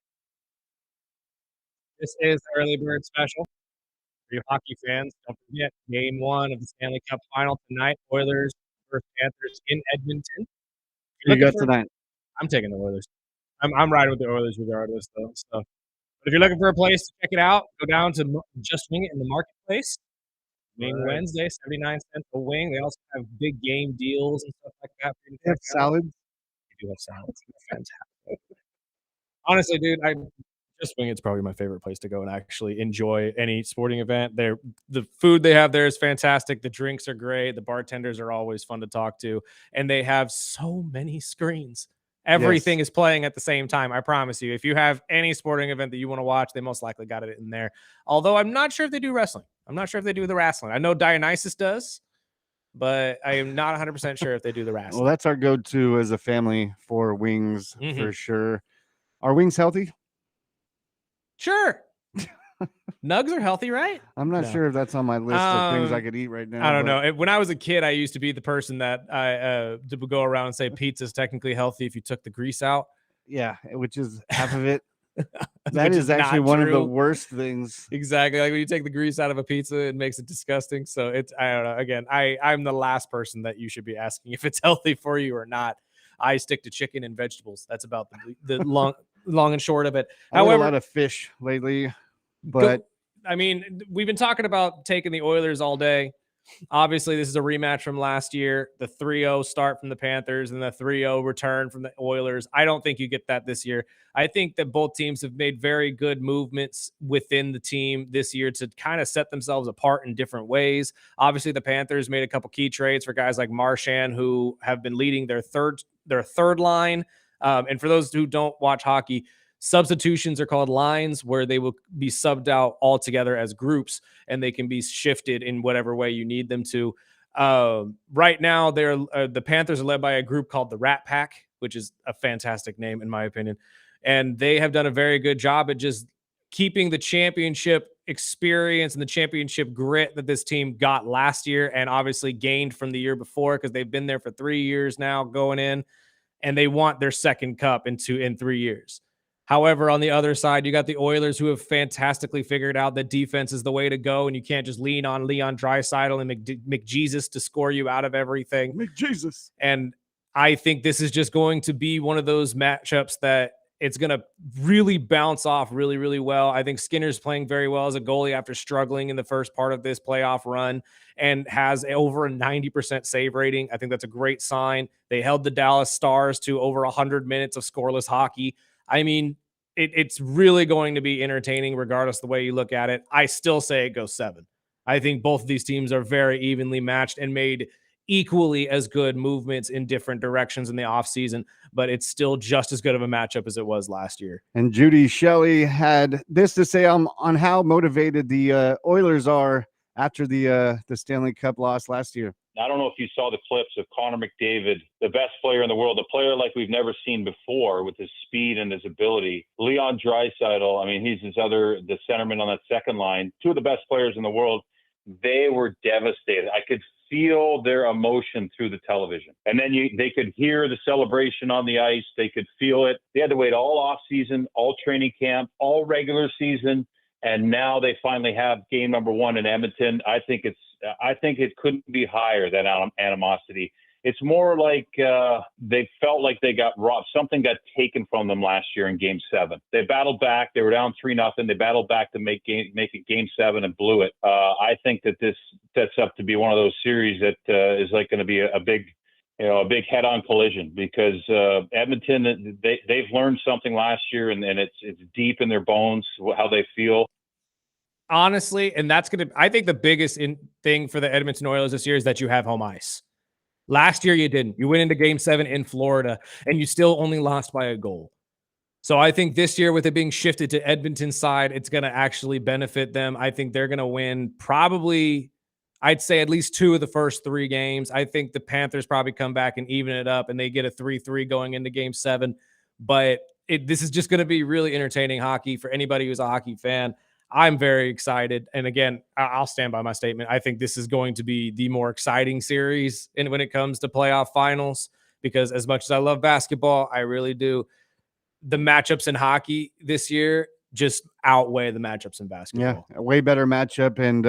S4: This is the early bird special. For you hockey fans, don't forget Game 1 of the Stanley Cup Final tonight. Oilers versus Panthers in Edmonton.
S2: Who you got tonight?
S4: I'm taking the Oilers. I'm riding with the Oilers regardless, though. So, but if you're looking for a place to check it out, go down to Just Wing It in the marketplace. Wing Wednesday, 79 cents a wing. They also have big game deals and stuff like that.
S2: They have salads.
S4: They do have salads. They're fantastic. Honestly, dude, Just Wing It's probably my favorite place to go and actually enjoy any sporting event. The food they have there is fantastic. The drinks are great. The bartenders are always fun to talk to, and they have so many screens. Everything is playing at the same time. I promise you. If you have any sporting event that you want to watch, they most likely got it in there. Although I'm not sure if they do wrestling. I'm not sure if they do the wrestling. I know Dionysus does, but I am not 100% sure if they do the wrestling.
S2: Well, that's our go-to as a family for wings for sure. Are wings healthy?
S4: Sure. Nugs are healthy, right?
S2: I'm not sure if that's on my list of things I could eat right now.
S4: I don't know. When I was a kid, I used to be the person that I would go around and say pizza is technically healthy if you took the grease out.
S2: Yeah, which is half of it. That is actually one of the worst things.
S4: Exactly. Like when you take the grease out of a pizza, it makes it disgusting. So I don't know. Again, I'm the last person that you should be asking if it's healthy for you or not. I stick to chicken and vegetables. That's about the long and short of it.
S2: However, a lot of fish lately, but
S4: we've been talking about taking the Oilers all day. Obviously, this is a rematch from last year. The 3-0 start from the Panthers and the 3-0 return from the Oilers. I don't think you get that this year. I think that both teams have made very good movements within the team this year to kind of set themselves apart in different ways. Obviously, the Panthers made a couple key trades for guys like Marchand, who have been leading their third line. And for those who don't watch hockey, substitutions are called lines, where they will be subbed out all together as groups, and they can be shifted in whatever way you need them to. Right now, the Panthers are led by a group called the Rat Pack, which is a fantastic name in my opinion. And they have done a very good job at just keeping the championship experience and the championship grit that this team got last year and obviously gained from the year before, because they've been there for 3 years now going in, and they want their second cup in 3 years. However, on the other side, you got the Oilers, who have fantastically figured out that defense is the way to go, and you can't just lean on Leon Draisaitl and McJesus to score you out of everything.
S2: McJesus.
S4: And I think this is just going to be one of those matchups that it's going to really bounce off really, really well. I think Skinner's playing very well as a goalie after struggling in the first part of this playoff run and has over a 90% save rating. I think that's a great sign. They held the Dallas Stars to over 100 minutes of scoreless hockey. I mean, it's really going to be entertaining regardless of the way you look at it. I still say it goes 7. I think both of these teams are very evenly matched and made equally as good movements in different directions in the offseason, but it's still just as good of a matchup as it was last year.
S2: And Judy Shelley had this to say on how motivated the Oilers are after the Stanley Cup loss last year.
S1: I don't know if you saw the clips of Connor McDavid, the best player in the world, a player like we've never seen before with his speed and his ability. Leon Draisaitl, I mean, he's the centerman on that second line, 2 of the best players in the world. They were devastated. I could feel their emotion through the television. And then they could hear the celebration on the ice. They could feel it. They had to wait all off season, all training camp, all regular season. And now they finally have game number 1 in Edmonton. I think it couldn't be higher than animosity. It's more like they felt like they got robbed. Something got taken from them last year in Game 7. They battled back. They were down 3-0. They battled back to make it Game 7 and blew it. I think that this sets up to be one of those series that is like going to be a big head-on collision, because Edmonton, they've learned something last year, and it's deep in their bones how they feel.
S4: Honestly, and I think the biggest thing for the Edmonton Oilers this year is that you have home ice. Last year, you didn't. You went into Game 7 in Florida, and you still only lost by a goal. So I think this year, with it being shifted to Edmonton's side, it's going to actually benefit them. I think they're going to win probably, I'd say, at least 2 of the first 3 games. I think the Panthers probably come back and even it up, and they get a 3-3 going into Game 7. But this is just going to be really entertaining hockey for anybody who's a hockey fan. I'm very excited. And again, I'll stand by my statement. I think this is going to be the more exciting series when it comes to playoff finals, because as much as I love basketball, I really do. the matchups in hockey this year just outweigh the matchups in basketball.
S2: Yeah, a way better matchup. And,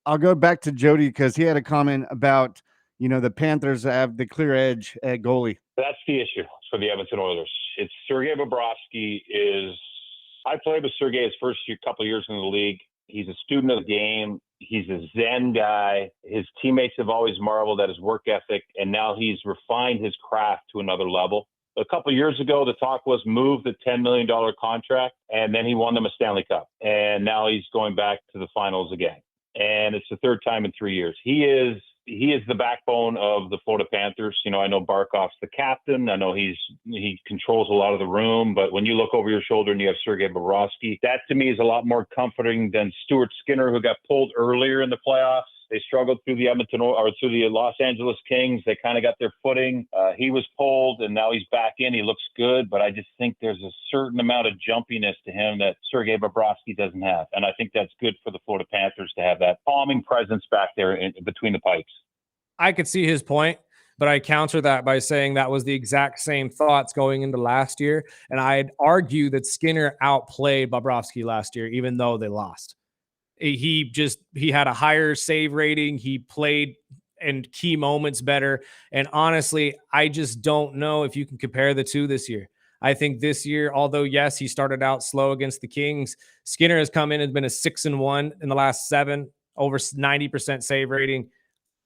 S2: I'll go back to Jody because he had a comment about, the Panthers have the clear edge at goalie.
S1: That's the issue for the Edmonton Oilers. It's Sergei Bobrovsky I played with Sergei his first couple of years in the league. He's a student of the game. He's a Zen guy. His teammates have always marveled at his work ethic, and now he's refined his craft to another level. A couple of years ago, the talk was move the $10 million contract, and then he won them a Stanley Cup. And now he's going back to the finals again. And it's the third time in 3 years. He is the backbone of the Florida Panthers. I know Barkov's the captain. I know he controls a lot of the room. But when you look over your shoulder and you have Sergei Bobrovsky, that to me is a lot more comforting than Stuart Skinner, who got pulled earlier in the playoffs. They struggled through the through the Los Angeles Kings. They kind of got their footing. He was pulled, and now he's back in. He looks good, but I just think there's a certain amount of jumpiness to him that Sergei Bobrovsky doesn't have, and I think that's good for the Florida Panthers to have that calming presence back there in between the pipes.
S4: I could see his point, but I counter that by saying that was the exact same thoughts going into last year, and I'd argue that Skinner outplayed Bobrovsky last year, even though they lost. He had a higher save rating. He played in key moments better. And honestly, I just don't know if you can compare the two this year. I think this year, although yes, he started out slow against the Kings, Skinner has come in and been a 6-1 in the last 7, over 90% save rating.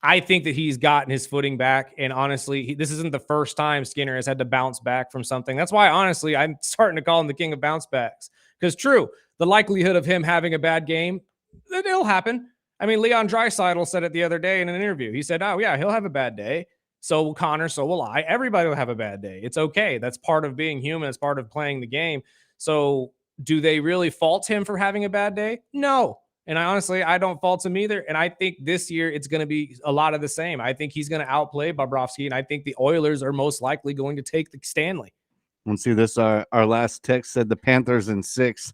S4: I think that he's gotten his footing back. And honestly, this isn't the first time Skinner has had to bounce back from something. That's why, honestly, I'm starting to call him the king of bounce backs. Because true, the likelihood of him having a bad game, it'll happen. I mean, Leon Draisaitl said it the other day in an interview. He said, oh, yeah, he'll have a bad day. So will Connor, so will I. Everybody will have a bad day. It's okay. That's part of being human. It's part of playing the game. So do they really fault him for having a bad day? No. And I don't fault him either. And I think this year it's going to be a lot of the same. I think he's going to outplay Bobrovsky, and I think the Oilers are most likely going to take the Stanley.
S2: Let's see this. Our last text said the Panthers in 6.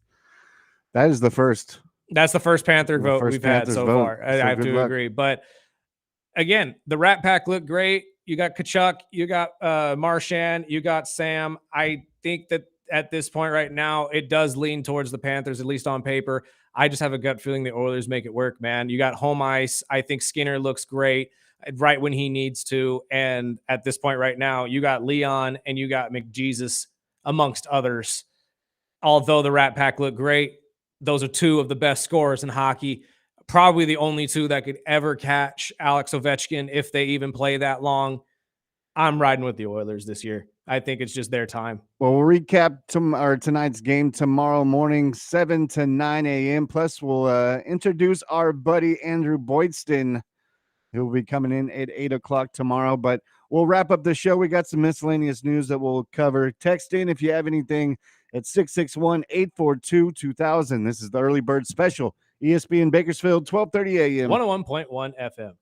S2: That is the first.
S4: That's the first Panther vote we've had so far. I have to agree. But again, the Rat Pack looked great. You got Kachuk, you got Marchand, you got Sam. I think that at this point right now, it does lean towards the Panthers, at least on paper. I just have a gut feeling the Oilers make it work, man. You got home ice. I think Skinner looks great right when he needs to. And at this point right now, you got Leon and you got McJesus amongst others. Although the Rat Pack look great, those are two of the best scorers in hockey. Probably the only two that could ever catch Alex Ovechkin if they even play that long. I'm riding with the Oilers this year. I think it's just their time.
S2: Well, we'll recap tonight's game tomorrow morning, 7 to 9 a.m. Plus, we'll introduce our buddy Andrew Boydston, who will be coming in at 8 o'clock tomorrow. But we'll wrap up the show. We got some miscellaneous news that we'll cover. Text in if you have anything at 661-842-2000. This is the Early Bird Special. ESPN Bakersfield, 12:30 a.m.
S4: 101.1 FM.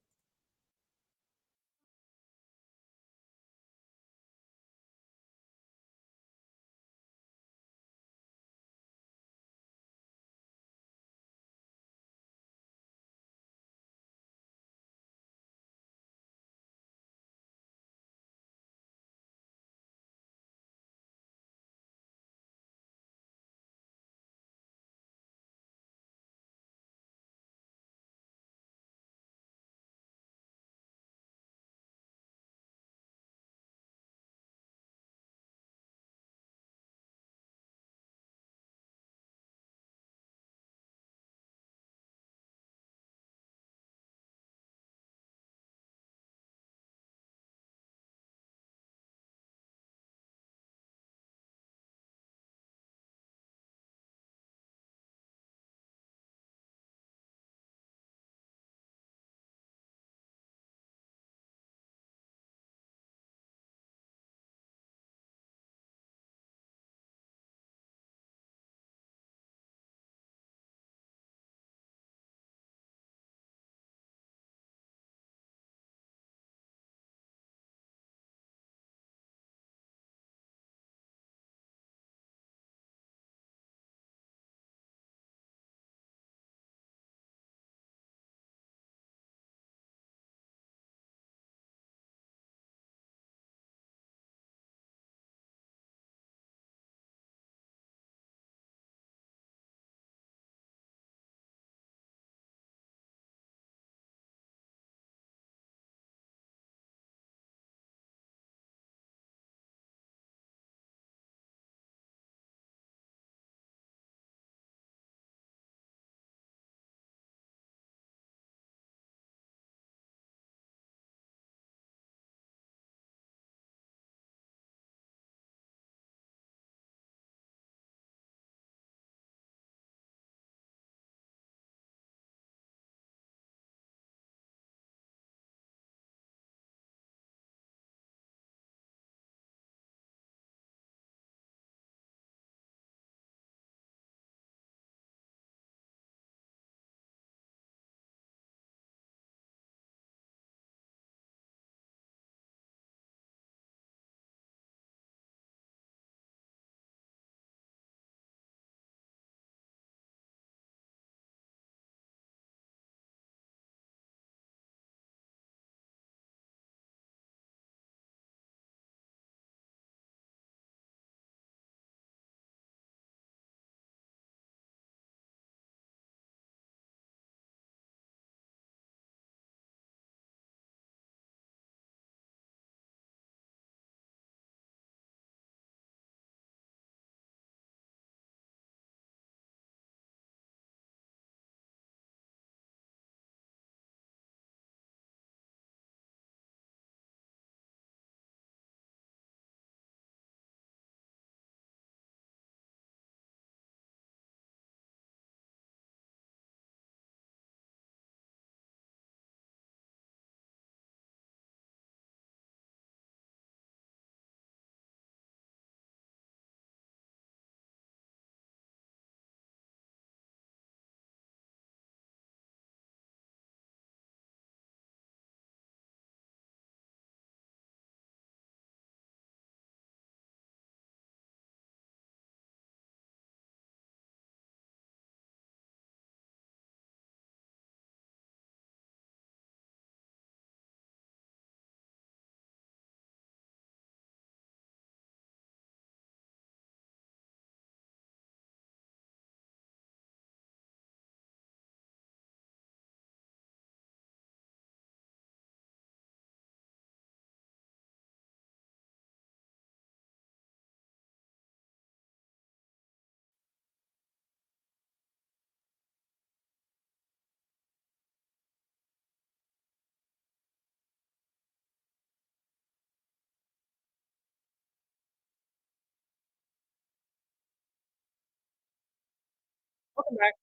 S4: Welcome back.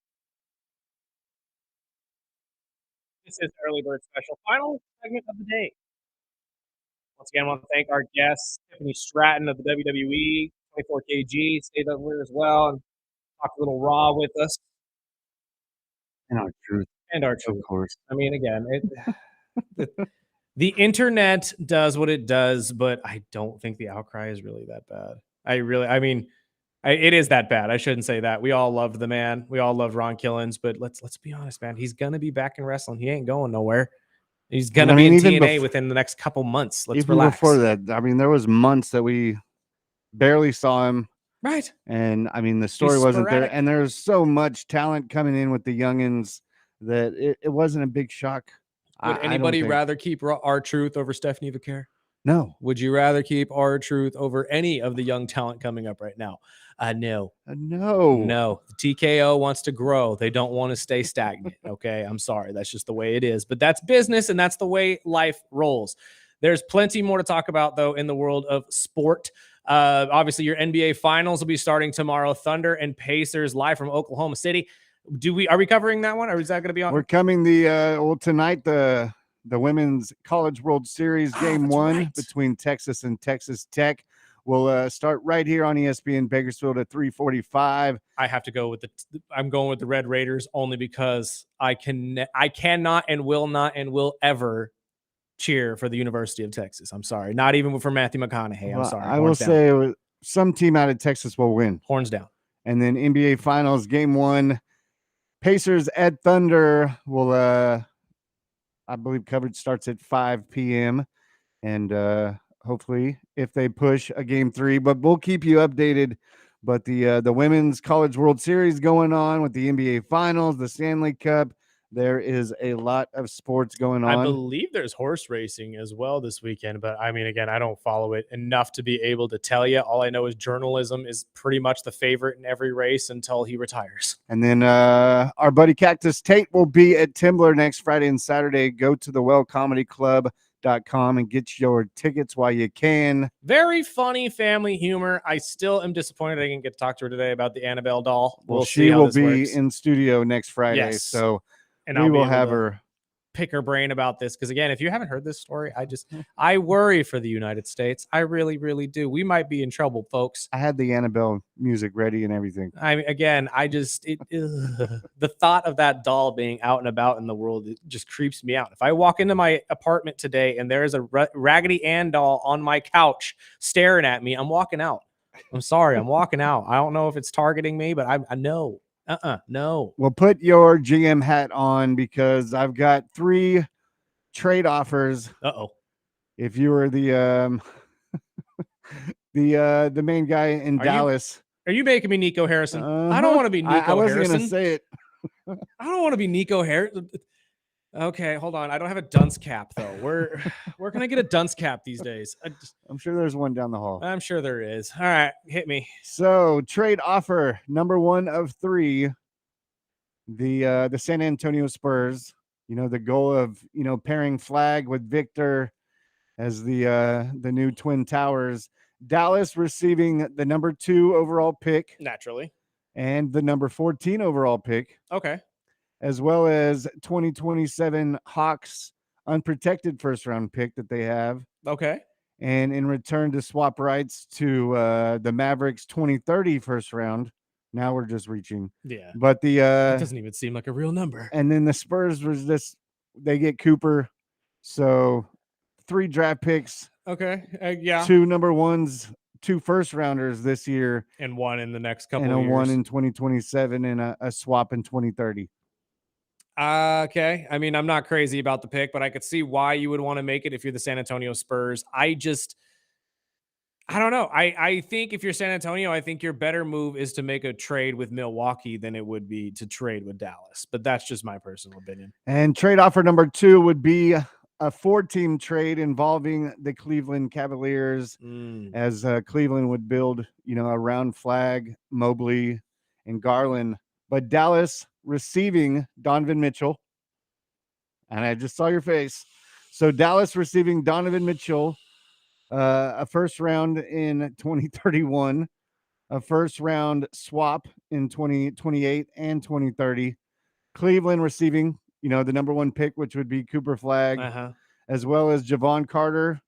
S4: This is Early Bird Special, final segment of the day. Once again, I want to thank our guest, Tiffany Stratton of the WWE, 24 kg, stayed over as well and talked a little Raw with us.
S2: And our truth.
S4: And our
S2: Of
S4: truth.
S2: course.
S4: I mean, again, the internet does what it does, but I don't think the outcry is really that bad. It is that bad. I shouldn't say that. We all loved the man. We all loved Ron Killens, but let's be honest, man. He's gonna be back in wrestling. He ain't going nowhere. He's gonna be in TNA within the next couple months. Let's relax.
S2: Before that, I mean, there was months that we barely saw him.
S4: Right.
S2: And I mean, the story wasn't there. And there's so much talent coming in with the youngins that it wasn't a big shock.
S4: Would anybody rather keep R-Truth over Stephanie Vaquer?
S2: No.
S4: Would you rather keep R-Truth over any of the young talent coming up right now? No. No. The TKO wants to grow. They don't want to stay stagnant. Okay. I'm sorry. That's just the way it is. But that's business, and that's the way life rolls. There's plenty more to talk about, though, in the world of sport. Obviously, your NBA Finals will be starting tomorrow. Thunder and Pacers live from Oklahoma City. Are we covering that one, or is that going to be on?
S2: We're coming tonight the Women's College World Series Game 1 between Texas and Texas Tech will start right here on ESPN Bakersfield at 3:45.
S4: I have to go with I'm going with the Red Raiders only because I cannot and will ever cheer for the University of Texas. I'm sorry. Not even for Matthew McConaughey. I'm sorry.
S2: I will say some team out of Texas will win.
S4: Horns down.
S2: And then NBA Finals Game 1, Pacers at Thunder will, I believe coverage starts at 5 p.m. And hopefully if they push a Game 3, but we'll keep you updated. But the Women's College World Series going on with the NBA Finals, the Stanley Cup. There is a lot of sports going on.
S4: I believe there's horse racing as well this weekend, but I mean, again, I don't follow it enough to be able to tell you. All I know is journalism is pretty much the favorite in every race until he retires.
S2: And then our buddy Cactus Tate will be at Timber next Friday and Saturday. Go to the wellcomedyclub.com and get your tickets while you can.
S4: Very funny family humor. I still am disappointed I didn't get to talk to her today about the Annabelle doll.
S2: Well, she will be in studio next Friday.
S4: Yes.
S2: So
S4: and
S2: we will have her
S4: pick her brain about this. Because again, if you haven't heard this story, I worry for the United States. I really, really do. We might be in trouble, folks.
S2: I had the Annabelle music ready and everything.
S4: The thought of that doll being out and about in the world, it just creeps me out. If I walk into my apartment today and there is a Raggedy Ann doll on my couch staring at me, I'm walking out. I'm sorry, I'm walking out. I don't know if it's targeting me, but I know. No.
S2: Well, put your GM hat on because I've got 3 trade offers. If you were the the main guy in Dallas.
S4: Are you making me Nico Harrison? I don't want to be Nico Harrison.
S2: I wasn't going to say it.
S4: I don't want to be Nico Harrison. Okay, hold on. I don't have a dunce cap though. Where can I get a dunce cap these days?
S2: I'm sure there's one down the hall.
S4: I'm sure there is. All right, hit me.
S2: So trade offer number 1 of 3. The San Antonio Spurs. You know, the goal of pairing Flag with Victor as the new Twin Towers. Dallas receiving the number 2 overall pick,
S4: naturally,
S2: and the number 14 overall pick.
S4: Okay.
S2: As well as 2027 Hawks unprotected first round pick that they have.
S4: Okay.
S2: And in return to swap rights to the Mavericks 2030 first round. Now we're just reaching.
S4: Yeah.
S2: But it
S4: doesn't even seem like a real number.
S2: And then the Spurs was they get Cooper. So 3 draft picks.
S4: Okay. Yeah.
S2: 2 number 1s, 2 first rounders this year.
S4: And 1 in the next couple of
S2: years.
S4: And
S2: 1 in 2027 and a swap in 2030.
S4: Okay. I mean, I'm not crazy about the pick, but I could see why you would want to make it if you're the San Antonio Spurs. I don't know. I think if you're San Antonio, I think your better move is to make a trade with Milwaukee than it would be to trade with Dallas. But that's just my personal opinion.
S2: And trade offer number 2 would be a 4-team trade involving the Cleveland Cavaliers as Cleveland would build, around Flag, Mobley, and Garland. But Dallas receiving Donovan Mitchell. And I just saw your face. So Dallas receiving Donovan Mitchell, a first round in 2031, a first round swap in 2028 and 2030. Cleveland receiving, the number one pick, which would be Cooper Flagg, as well as Javon Carter,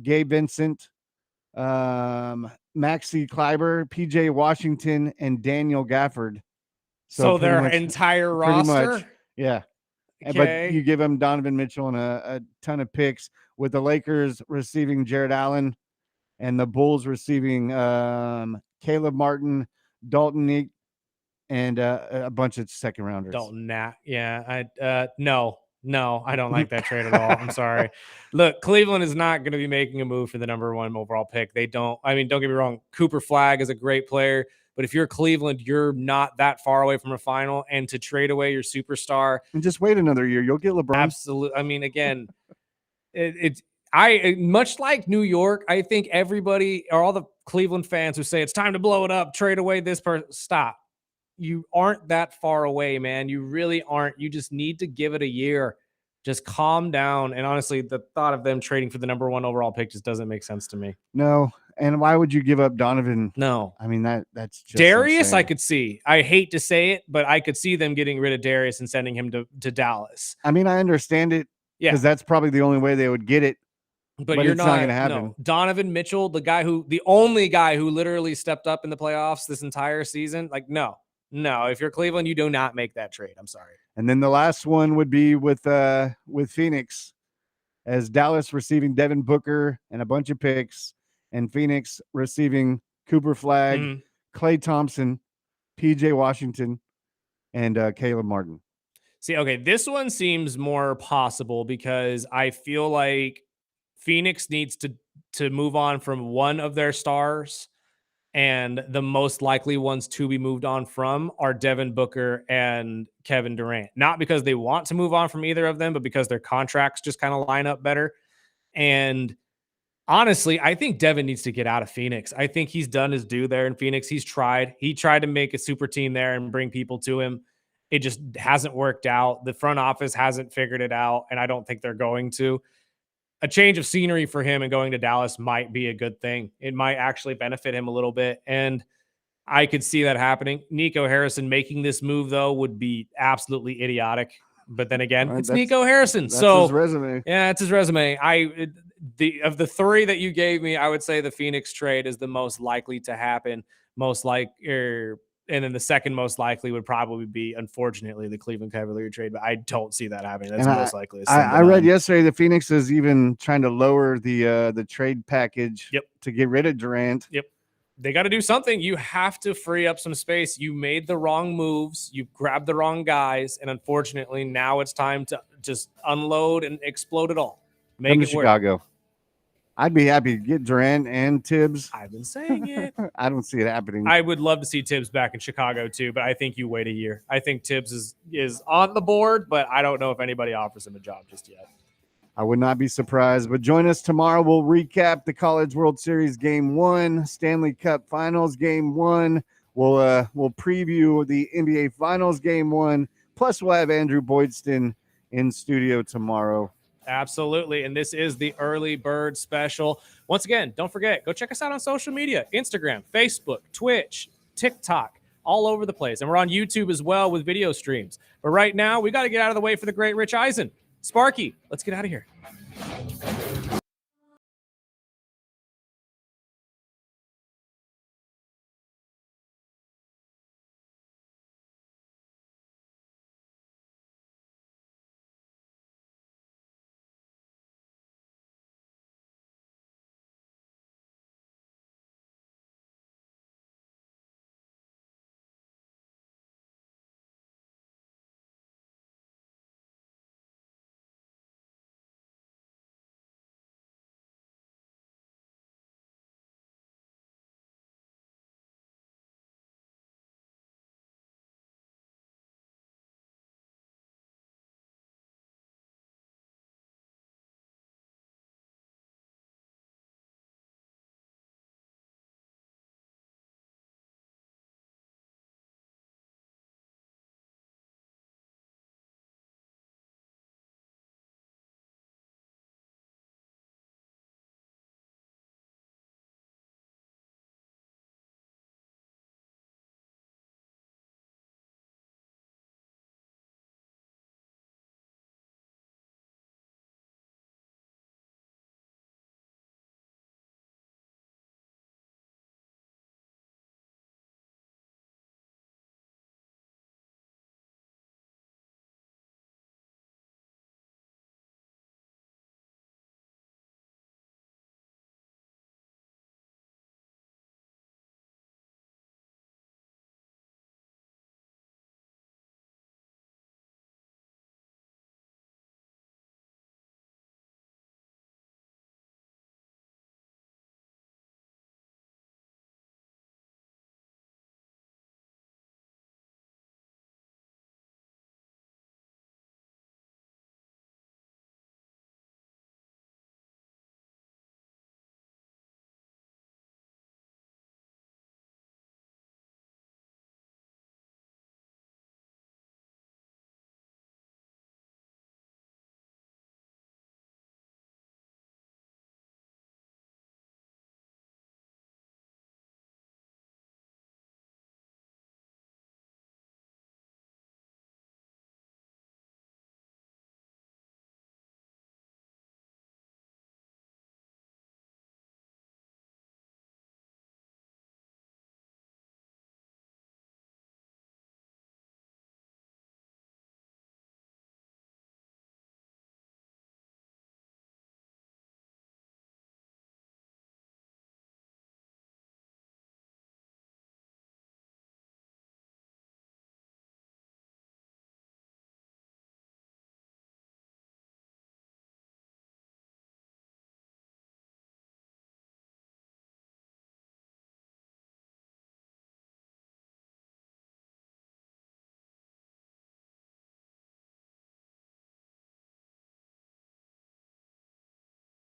S2: Gabe Vincent, Maxi Kleiber, PJ Washington, and Daniel Gafford.
S4: So their entire roster?
S2: Much, yeah.
S4: Okay.
S2: But you give them Donovan Mitchell and a ton of picks, with the Lakers receiving Jared Allen and the Bulls receiving Caleb Martin, Dalton Neek, and a bunch of second rounders.
S4: Dalton Nat. Yeah. No, I don't like that trade at all. I'm sorry. Look, Cleveland is not going to be making a move for the number one overall pick. Don't get me wrong. Cooper Flagg is a great player, but if you're Cleveland, you're not that far away from a final, and to trade away your superstar
S2: and just wait another year, you'll get LeBron.
S4: Absolutely. Again, much like New York, I think everybody or all the Cleveland fans who say it's time to blow it up, trade away this person, stop. You aren't that far away, man. You really aren't. You just need to give it a year. Just calm down. And honestly, the thought of them trading for the number one overall pick just doesn't make sense to me.
S2: No. And why would you give up Donovan?
S4: No.
S2: That's just
S4: Darius,
S2: insane.
S4: I could see. I hate to say it, but I could see them getting rid of Darius and sending him to Dallas.
S2: I understand it. Yeah. Because that's probably the only way they would get it.
S4: But you're not going to happen. No. Donovan Mitchell, the only guy who literally stepped up in the playoffs this entire season, no, if you're Cleveland, you do not make that trade. I'm sorry.
S2: And then the last one would be with Phoenix, as Dallas receiving Devin Booker and a bunch of picks, and Phoenix receiving Cooper Flagg, Klay Thompson, PJ Washington, and Caleb Martin.
S4: See, okay, this one seems more possible because I feel like Phoenix needs to move on from one of their stars. And the most likely ones to be moved on from are Devin Booker and Kevin Durant. Not because they want to move on from either of them, but because their contracts just kind of line up better. And honestly, I think Devin needs to get out of Phoenix. I think he's done his due there in Phoenix. He tried to make a super team there and bring people to him. It just hasn't worked out. The front office hasn't figured it out, and I don't think they're going to. A change of scenery for him and going to Dallas might be a good thing. It might actually benefit him a little bit. And I could see that happening. Nico Harrison making this move, though, would be absolutely idiotic. But then again, it's Nico Harrison.
S2: That's his resume.
S4: Yeah, it's his resume. Of the three that you gave me, I would say the Phoenix trade is the most likely to happen. And then the second most likely would probably be, unfortunately, the Cleveland Cavalier trade. But I don't see that happening. That's most likely.
S2: I read yesterday the Phoenix is even trying to lower the trade package to get rid of Durant.
S4: Yep. They got to do something. You have to free up some space. You made the wrong moves. You grabbed the wrong guys. And unfortunately, now it's time to just unload and explode it all.
S2: Come to Chicago. I'd be happy to get Durant and Tibbs.
S4: I've been saying it.
S2: I don't see it happening.
S4: I would love to see Tibbs back in Chicago too, but I think you wait a year. I think Tibbs is on the board, but I don't know if anybody offers him a job just yet.
S2: I would not be surprised. But join us tomorrow. We'll recap the College World Series Game 1, Stanley Cup Finals Game 1. We'll preview the NBA Finals Game 1. Plus, we'll have Andrew Boydston in studio tomorrow.
S4: Absolutely. And this is the Early Bird Special. Once again, don't forget, go check us out on social media, Instagram, Facebook, Twitch, TikTok, all over the place. And we're on YouTube as well with video streams. But right now, we got to get out of the way for the great Rich Eisen. Sparky, let's get out of here.